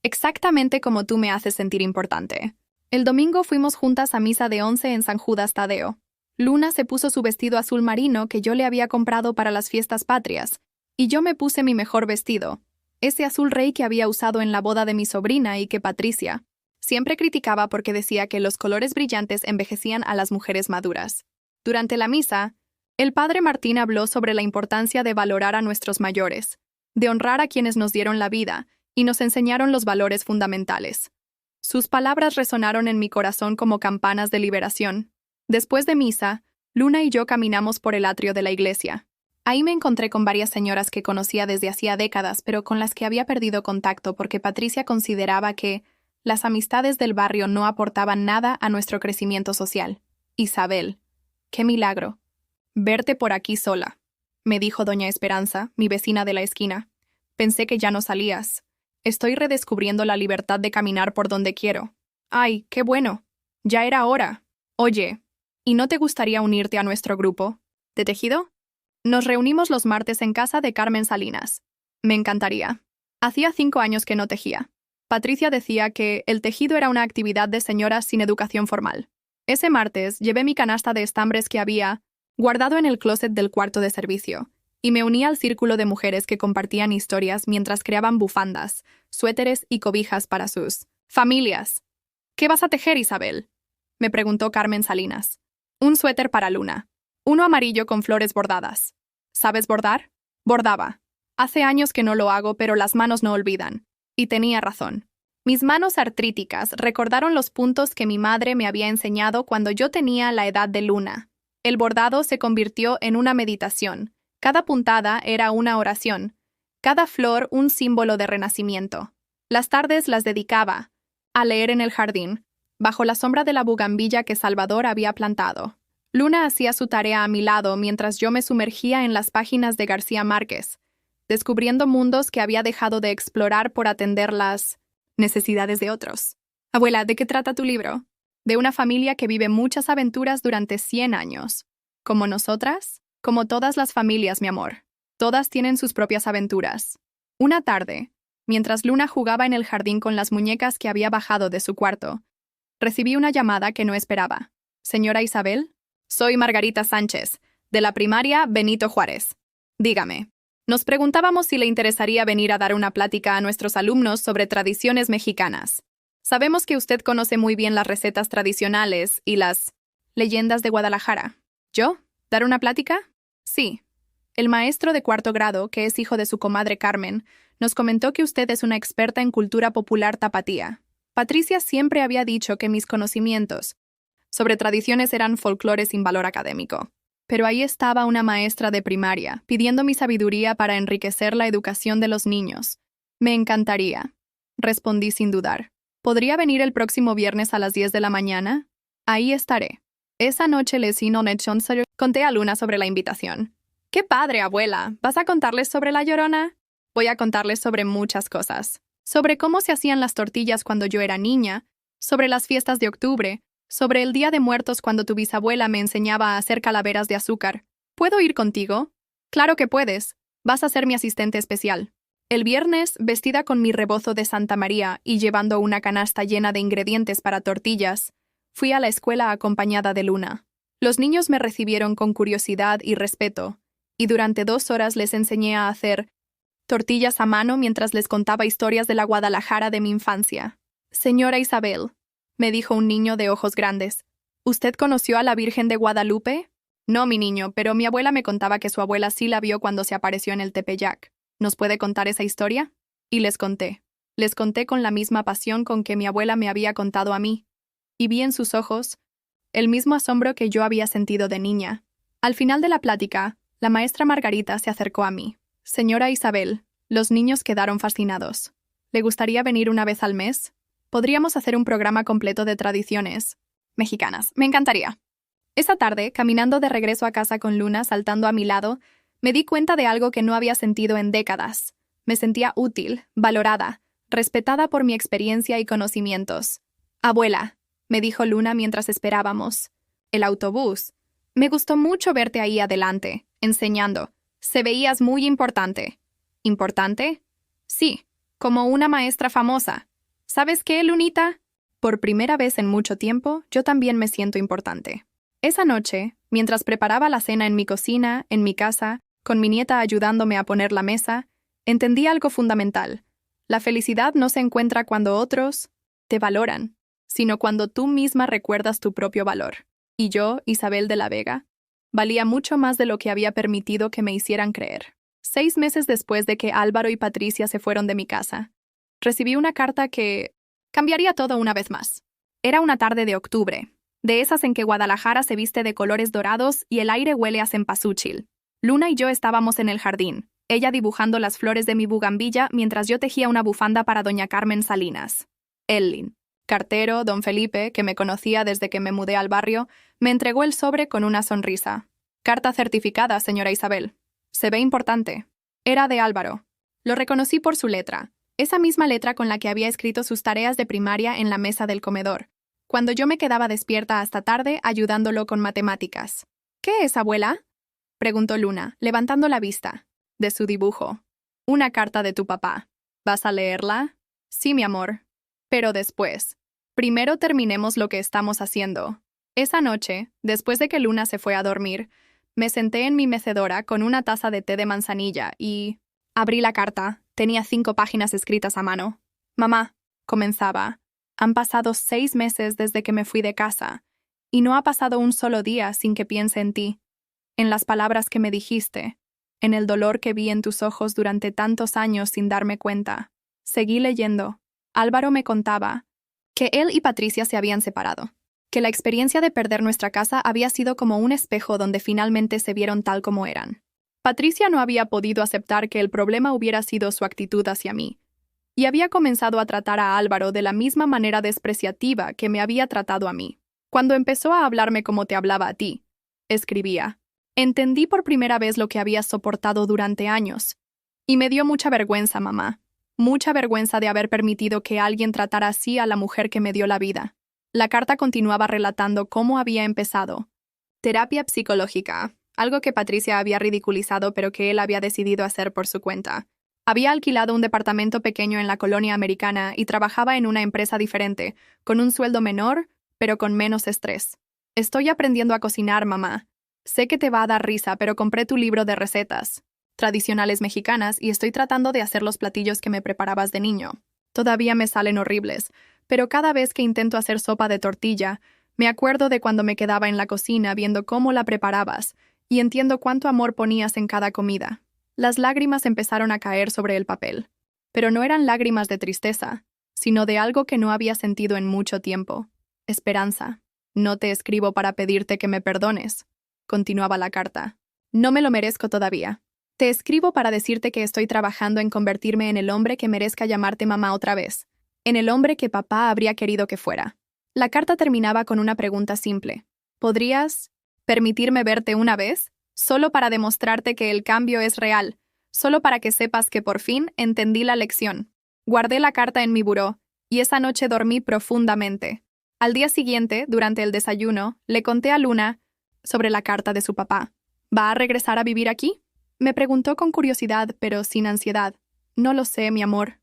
Speaker 1: «Exactamente como tú me haces sentir importante». El domingo fuimos juntas a misa de 11 en San Judas Tadeo. Luna se puso su vestido azul marino que yo le había comprado para las fiestas patrias, y yo me puse mi mejor vestido, ese azul rey que había usado en la boda de mi sobrina y que Patricia siempre criticaba porque decía que los colores brillantes envejecían a las mujeres maduras. Durante la misa, el padre Martín habló sobre la importancia de valorar a nuestros mayores, de honrar a quienes nos dieron la vida y nos enseñaron los valores fundamentales. Sus palabras resonaron en mi corazón como campanas de liberación. Después de misa, Luna y yo caminamos por el atrio de la iglesia. Ahí me encontré con varias señoras que conocía desde hacía décadas, pero con las que había perdido contacto porque Patricia consideraba que las amistades del barrio no aportaban nada a nuestro crecimiento social. «Isabel, qué milagro verte por aquí sola». me dijo doña Esperanza, mi vecina de la esquina. Pensé que ya no salías. Estoy redescubriendo la libertad de caminar por donde quiero. ¡Ay, qué bueno! Ya era hora. Oye, ¿y no te gustaría unirte a nuestro grupo de tejido? Nos reunimos los martes en casa de Carmen Salinas. Me encantaría. Hacía 5 años que no tejía. Patricia decía que el tejido era una actividad de señoras sin educación formal. Ese martes llevé mi canasta de estambres que había guardado en el closet del cuarto de servicio, y me uní al círculo de mujeres que compartían historias mientras creaban bufandas, suéteres y cobijas para sus familias. ¿Qué vas a tejer, Isabel?, me preguntó Carmen Salinas. Un suéter para Luna. Uno amarillo con flores bordadas. ¿Sabes bordar? Bordaba. Hace años que no lo hago, pero las manos no olvidan. Y tenía razón. Mis manos artríticas recordaron los puntos que mi madre me había enseñado cuando yo tenía la edad de Luna. El bordado se convirtió en una meditación. Cada puntada era una oración. Cada flor un símbolo de renacimiento. Las tardes las dedicaba a leer en el jardín, bajo la sombra de la bugambilla que Salvador había plantado. Luna hacía su tarea a mi lado mientras yo me sumergía en las páginas de García Márquez, descubriendo mundos que había dejado de explorar por atender las necesidades de otros. Abuela, ¿de qué trata tu libro? De una familia que vive muchas aventuras durante 100 años. ¿Como nosotras? Como todas las familias, mi amor. Todas tienen sus propias aventuras. Una tarde, mientras Luna jugaba en el jardín con las muñecas que había bajado de su cuarto, recibí una llamada que no esperaba. ¿Señora Isabel? Soy Margarita Sánchez, de la primaria Benito Juárez. Dígame. Nos preguntábamos si le interesaría venir a dar una plática a nuestros alumnos sobre tradiciones mexicanas. Sabemos que usted conoce muy bien las recetas tradicionales y las leyendas de Guadalajara. ¿Yo? ¿Dar una plática? Sí. El maestro de 4º grado, que es hijo de su comadre Carmen, nos comentó que usted es una experta en cultura popular tapatía. Patricia siempre había dicho que mis conocimientos sobre tradiciones eran folclore sin valor académico. Pero ahí estaba una maestra de primaria, pidiendo mi sabiduría para enriquecer la educación de los niños. Me encantaría. Respondí sin dudar. ¿Podría venir el próximo viernes a las 10 de la mañana? Ahí estaré. Esa noche conté a Luna sobre la invitación. ¡Qué padre, abuela! ¿Vas a contarles sobre La Llorona? Voy a contarles sobre muchas cosas. Sobre cómo se hacían las tortillas cuando yo era niña, sobre las fiestas de octubre, sobre el Día de Muertos cuando tu bisabuela me enseñaba a hacer calaveras de azúcar. ¿Puedo ir contigo? Claro que puedes. Vas a ser mi asistente especial. El viernes, vestida con mi rebozo de Santa María y llevando una canasta llena de ingredientes para tortillas, fui a la escuela acompañada de Luna. Los niños me recibieron con curiosidad y respeto, y durante 2 horas les enseñé a hacer tortillas a mano mientras les contaba historias de la Guadalajara de mi infancia. Señora Isabel, me dijo un niño de ojos grandes, ¿usted conoció a la Virgen de Guadalupe? No, mi niño, pero mi abuela me contaba que su abuela sí la vio cuando se apareció en el Tepeyac. ¿Nos puede contar esa historia? Y les conté. Les conté con la misma pasión con que mi abuela me había contado a mí. Y vi en sus ojos el mismo asombro que yo había sentido de niña. Al final de la plática, la maestra Margarita se acercó a mí. Señora Isabel, los niños quedaron fascinados. ¿Le gustaría venir una vez al mes? Podríamos hacer un programa completo de tradiciones mexicanas. Me encantaría. Esa tarde, caminando de regreso a casa con Luna saltando a mi lado, me di cuenta de algo que no había sentido en décadas. Me sentía útil, valorada, respetada por mi experiencia y conocimientos. Abuela, me dijo Luna mientras esperábamos. El autobús. Me gustó mucho verte ahí adelante, enseñando. Se veías muy importante. ¿Importante? Sí, como una maestra famosa. ¿Sabes qué, Lunita? Por primera vez en mucho tiempo, yo también me siento importante. Esa noche, mientras preparaba la cena en mi cocina, en mi casa, con mi nieta ayudándome a poner la mesa, entendí algo fundamental. La felicidad no se encuentra cuando otros te valoran, sino cuando tú misma recuerdas tu propio valor. Y yo, Isabel de la Vega, valía mucho más de lo que había permitido que me hicieran creer. 6 meses después de que Álvaro y Patricia se fueron de mi casa, recibí una carta que cambiaría todo una vez más. Era una tarde de octubre, de esas en que Guadalajara se viste de colores dorados y el aire huele a cempasúchil. Luna y yo estábamos en el jardín, ella dibujando las flores de mi bugambilla mientras yo tejía una bufanda para doña Carmen Salinas. Ellin, cartero, don Felipe, que me conocía desde que me mudé al barrio, me entregó el sobre con una sonrisa. Carta certificada, señora Isabel. Se ve importante. Era de Álvaro. Lo reconocí por su letra, esa misma letra con la que había escrito sus tareas de primaria en la mesa del comedor, cuando yo me quedaba despierta hasta tarde ayudándolo con matemáticas. ¿Qué es, abuela?, preguntó Luna, levantando la vista. De su dibujo. Una carta de tu papá. ¿Vas a leerla? Sí, mi amor. Pero después. Primero terminemos lo que estamos haciendo. Esa noche, después de que Luna se fue a dormir, me senté en mi mecedora con una taza de té de manzanilla y... abrí la carta. Tenía 5 páginas escritas a mano. Mamá, comenzaba, han pasado 6 meses desde que me fui de casa, y no ha pasado un solo día sin que piense en ti, en las palabras que me dijiste, en el dolor que vi en tus ojos durante tantos años sin darme cuenta. Seguí leyendo. Álvaro me contaba que él y Patricia se habían separado, que la experiencia de perder nuestra casa había sido como un espejo donde finalmente se vieron tal como eran. Patricia no había podido aceptar que el problema hubiera sido su actitud hacia mí, y había comenzado a tratar a Álvaro de la misma manera despreciativa que me había tratado a mí. Cuando empezó a hablarme como te hablaba a ti, escribía, entendí por primera vez lo que había soportado durante años, y me dio mucha vergüenza, mamá, mucha vergüenza de haber permitido que alguien tratara así a la mujer que me dio la vida. La carta continuaba relatando cómo había empezado. Terapia psicológica, algo que Patricia había ridiculizado pero que él había decidido hacer por su cuenta. Había alquilado un departamento pequeño en la colonia americana y trabajaba en una empresa diferente, con un sueldo menor, pero con menos estrés. Estoy aprendiendo a cocinar, mamá. Sé que te va a dar risa, pero compré tu libro de recetas tradicionales mexicanas y estoy tratando de hacer los platillos que me preparabas de niño. Todavía me salen horribles, pero cada vez que intento hacer sopa de tortilla, me acuerdo de cuando me quedaba en la cocina viendo cómo la preparabas y entiendo cuánto amor ponías en cada comida. Las lágrimas empezaron a caer sobre el papel, pero no eran lágrimas de tristeza, sino de algo que no había sentido en mucho tiempo. Esperanza. No te escribo para pedirte que me perdones, continuaba la carta. No me lo merezco todavía. Te escribo para decirte que estoy trabajando en convertirme en el hombre que merezca llamarte mamá otra vez, en el hombre que papá habría querido que fuera. La carta terminaba con una pregunta simple. ¿Podrías permitirme verte una vez? Solo para demostrarte que el cambio es real, solo para que sepas que por fin entendí la lección. Guardé la carta en mi buró, y esa noche dormí profundamente. Al día siguiente, durante el desayuno, le conté a Luna sobre la carta de su papá. ¿Va a regresar a vivir aquí?, me preguntó con curiosidad, pero sin ansiedad. No lo sé, mi amor.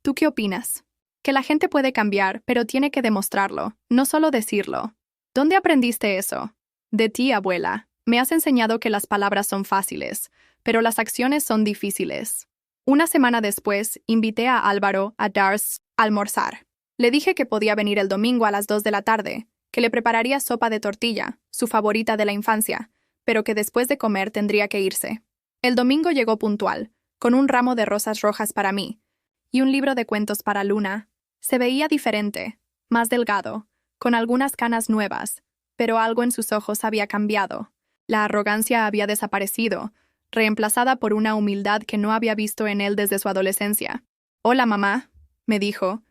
Speaker 1: ¿Tú qué opinas? Que la gente puede cambiar, pero tiene que demostrarlo, no solo decirlo. ¿Dónde aprendiste eso? De ti, abuela. Me has enseñado que las palabras son fáciles, pero las acciones son difíciles. Una semana después, invité a Álvaro a Dars a almorzar. Le dije que podía venir el domingo a las 2 de la tarde, que le prepararía sopa de tortilla, su favorita de la infancia, pero que después de comer tendría que irse. El domingo llegó puntual, con un ramo de rosas rojas para mí, y un libro de cuentos para Luna. Se veía diferente, más delgado, con algunas canas nuevas, pero algo en sus ojos había cambiado. La arrogancia había desaparecido, reemplazada por una humildad que no había visto en él desde su adolescencia. «Hola, mamá», me dijo,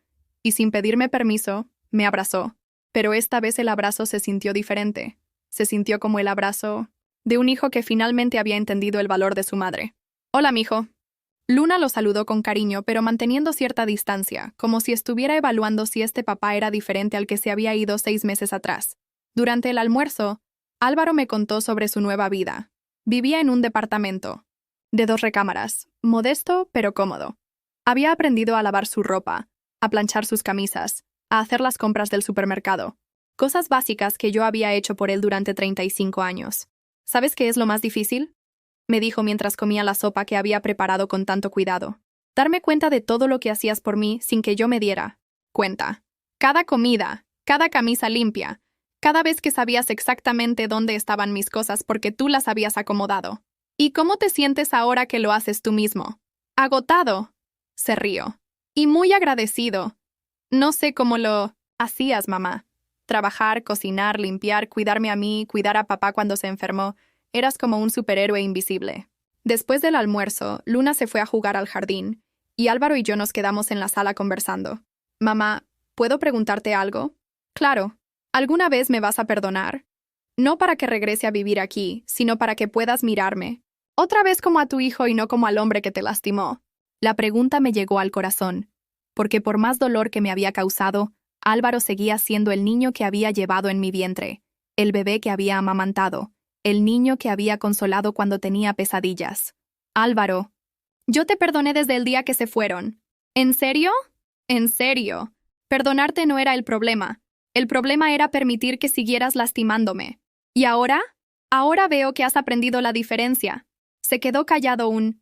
Speaker 1: y sin pedirme permiso, me abrazó. Pero esta vez el abrazo se sintió diferente. Se sintió como el abrazo de un hijo que finalmente había entendido el valor de su madre. «Hola, mijo». Luna lo saludó con cariño, pero manteniendo cierta distancia, como si estuviera evaluando si este papá era diferente al que se había ido 6 meses atrás. Durante el almuerzo, Álvaro me contó sobre su nueva vida. Vivía en un departamento de 2 recámaras, modesto pero cómodo. Había aprendido a lavar su ropa, a planchar sus camisas, a hacer las compras del supermercado. Cosas básicas que yo había hecho por él durante 35 años. ¿Sabes qué es lo más difícil?, me dijo mientras comía la sopa que había preparado con tanto cuidado. Darme cuenta de todo lo que hacías por mí sin que yo me diera cuenta. Cada comida, cada camisa limpia, cada vez que sabías exactamente dónde estaban mis cosas porque tú las habías acomodado. ¿Y cómo te sientes ahora que lo haces tú mismo? Agotado, se rió. Y muy agradecido. No sé cómo lo hacías, mamá. Trabajar, cocinar, limpiar, cuidarme a mí, cuidar a papá cuando se enfermó. Eras como un superhéroe invisible. Después del almuerzo, Luna se fue a jugar al jardín, y Álvaro y yo nos quedamos en la sala conversando. «Mamá, ¿puedo preguntarte algo?» «Claro. ¿Alguna vez me vas a perdonar? No para que regrese a vivir aquí, sino para que puedas mirarme Otra vez como a tu hijo y no como al hombre que te lastimó. La pregunta me llegó al corazón, porque por más dolor que me había causado, Álvaro seguía siendo el niño que había llevado en mi vientre, el bebé que había amamantado, el niño que había consolado cuando tenía pesadillas. Álvaro, yo te perdoné desde el día que se fueron. ¿En serio? ¿En serio? Perdonarte no era el problema. El problema era permitir que siguieras lastimándome. ¿Y ahora? Ahora veo que has aprendido la diferencia. Se quedó callado un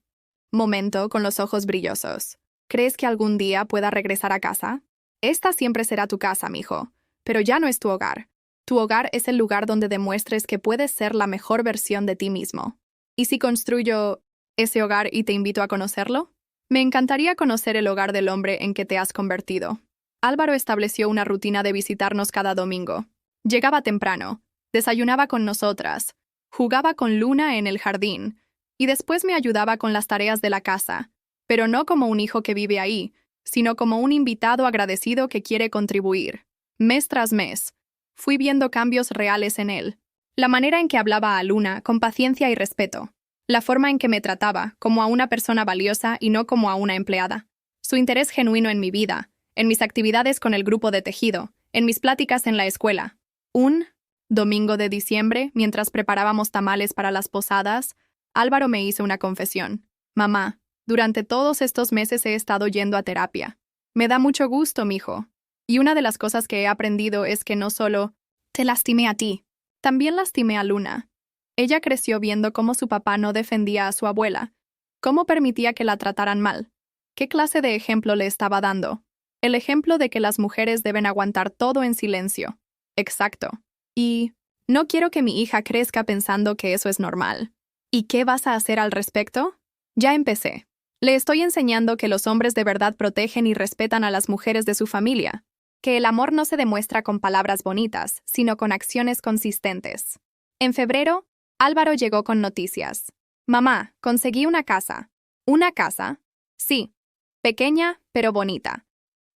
Speaker 1: momento con los ojos brillosos. ¿Crees que algún día pueda regresar a casa? Esta siempre será tu casa, mijo, pero ya no es tu hogar. Tu hogar es el lugar donde demuestres que puedes ser la mejor versión de ti mismo. ¿Y si construyo ese hogar y te invito a conocerlo? Me encantaría conocer el hogar del hombre en que te has convertido. Álvaro estableció una rutina de visitarnos cada domingo. Llegaba temprano, desayunaba con nosotras, jugaba con Luna en el jardín, y después me ayudaba con las tareas de la casa, pero no como un hijo que vive ahí, sino como un invitado agradecido que quiere contribuir. Mes tras mes, fui viendo cambios reales en él. La manera en que hablaba a Luna con paciencia y respeto. La forma en que me trataba, como a una persona valiosa y no como a una empleada. Su interés genuino en mi vida, en mis actividades con el grupo de tejido, en mis pláticas en la escuela. Un domingo de diciembre, mientras preparábamos tamales para las posadas, Álvaro me hizo una confesión. Mamá, durante todos estos meses he estado yendo a terapia. Me da mucho gusto, mijo. Y una de las cosas que he aprendido es que no solo te lastimé a ti, también lastimé a Luna. Ella creció viendo cómo su papá no defendía a su abuela, cómo permitía que la trataran mal. ¿Qué clase de ejemplo le estaba dando? El ejemplo de que las mujeres deben aguantar todo en silencio. Exacto. Y no quiero que mi hija crezca pensando que eso es normal. ¿Y qué vas a hacer al respecto? Ya empecé. Le estoy enseñando que los hombres de verdad protegen y respetan a las mujeres de su familia, que el amor no se demuestra con palabras bonitas, sino con acciones consistentes. En febrero, Álvaro llegó con noticias. Mamá, conseguí una casa. ¿Una casa? Sí. Pequeña, pero bonita.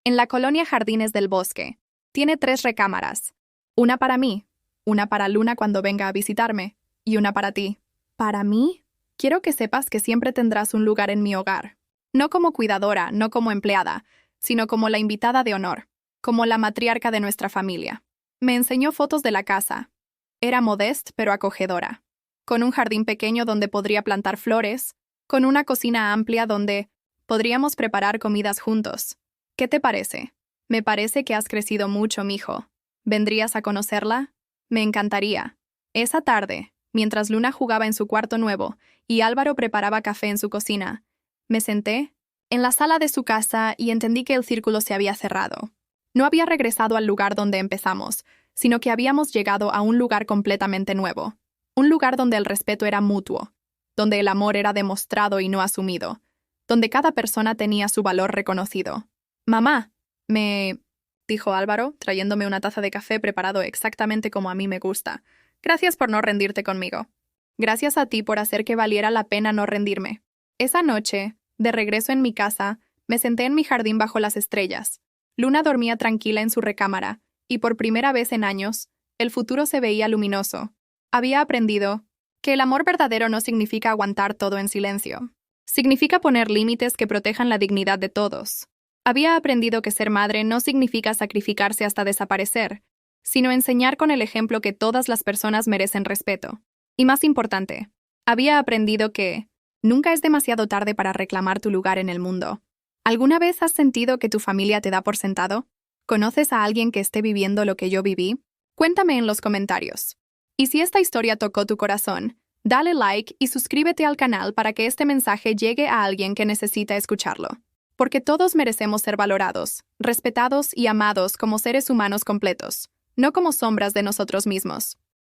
Speaker 1: En la colonia Jardines del Bosque. Tiene 3 recámaras. Una para mí, una para Luna cuando venga a visitarme, y una para ti. ¿Para mí? Quiero que sepas que siempre tendrás un lugar en mi hogar. No como cuidadora, no como empleada, sino como la invitada de honor, como la matriarca de nuestra familia. Me enseñó fotos de la casa. Era modesta, pero acogedora. Con un jardín pequeño donde podría plantar flores, con una cocina amplia donde podríamos preparar comidas juntos. ¿Qué te parece? Me parece que has crecido mucho, mijo. ¿Vendrías a conocerla? Me encantaría. Esa tarde, mientras Luna jugaba en su cuarto nuevo y Álvaro preparaba café en su cocina, me senté en la sala de su casa y entendí que el círculo se había cerrado. No había regresado al lugar donde empezamos, sino que habíamos llegado a un lugar completamente nuevo. Un lugar donde el respeto era mutuo, donde el amor era demostrado y no asumido, donde cada persona tenía su valor reconocido. Mamá, dijo Álvaro, trayéndome una taza de café preparado exactamente como a mí me gusta. Gracias por no rendirte conmigo. Gracias a ti por hacer que valiera la pena no rendirme. Esa noche, de regreso en mi casa, me senté en mi jardín bajo las estrellas. Luna dormía tranquila en su recámara, y por primera vez en años, el futuro se veía luminoso. Había aprendido que el amor verdadero no significa aguantar todo en silencio. Significa poner límites que protejan la dignidad de todos. Había aprendido que ser madre no significa sacrificarse hasta desaparecer, sino enseñar con el ejemplo que todas las personas merecen respeto. Y más importante, había aprendido que nunca es demasiado tarde para reclamar tu lugar en el mundo. ¿Alguna vez has sentido que tu familia te da por sentado? ¿Conoces a alguien que esté viviendo lo que yo viví? Cuéntame en los comentarios. Y si esta historia tocó tu corazón, dale like y suscríbete al canal para que este mensaje llegue a alguien que necesita escucharlo. Porque todos merecemos ser valorados, respetados y amados como seres humanos completos, no como sombras de nosotros mismos.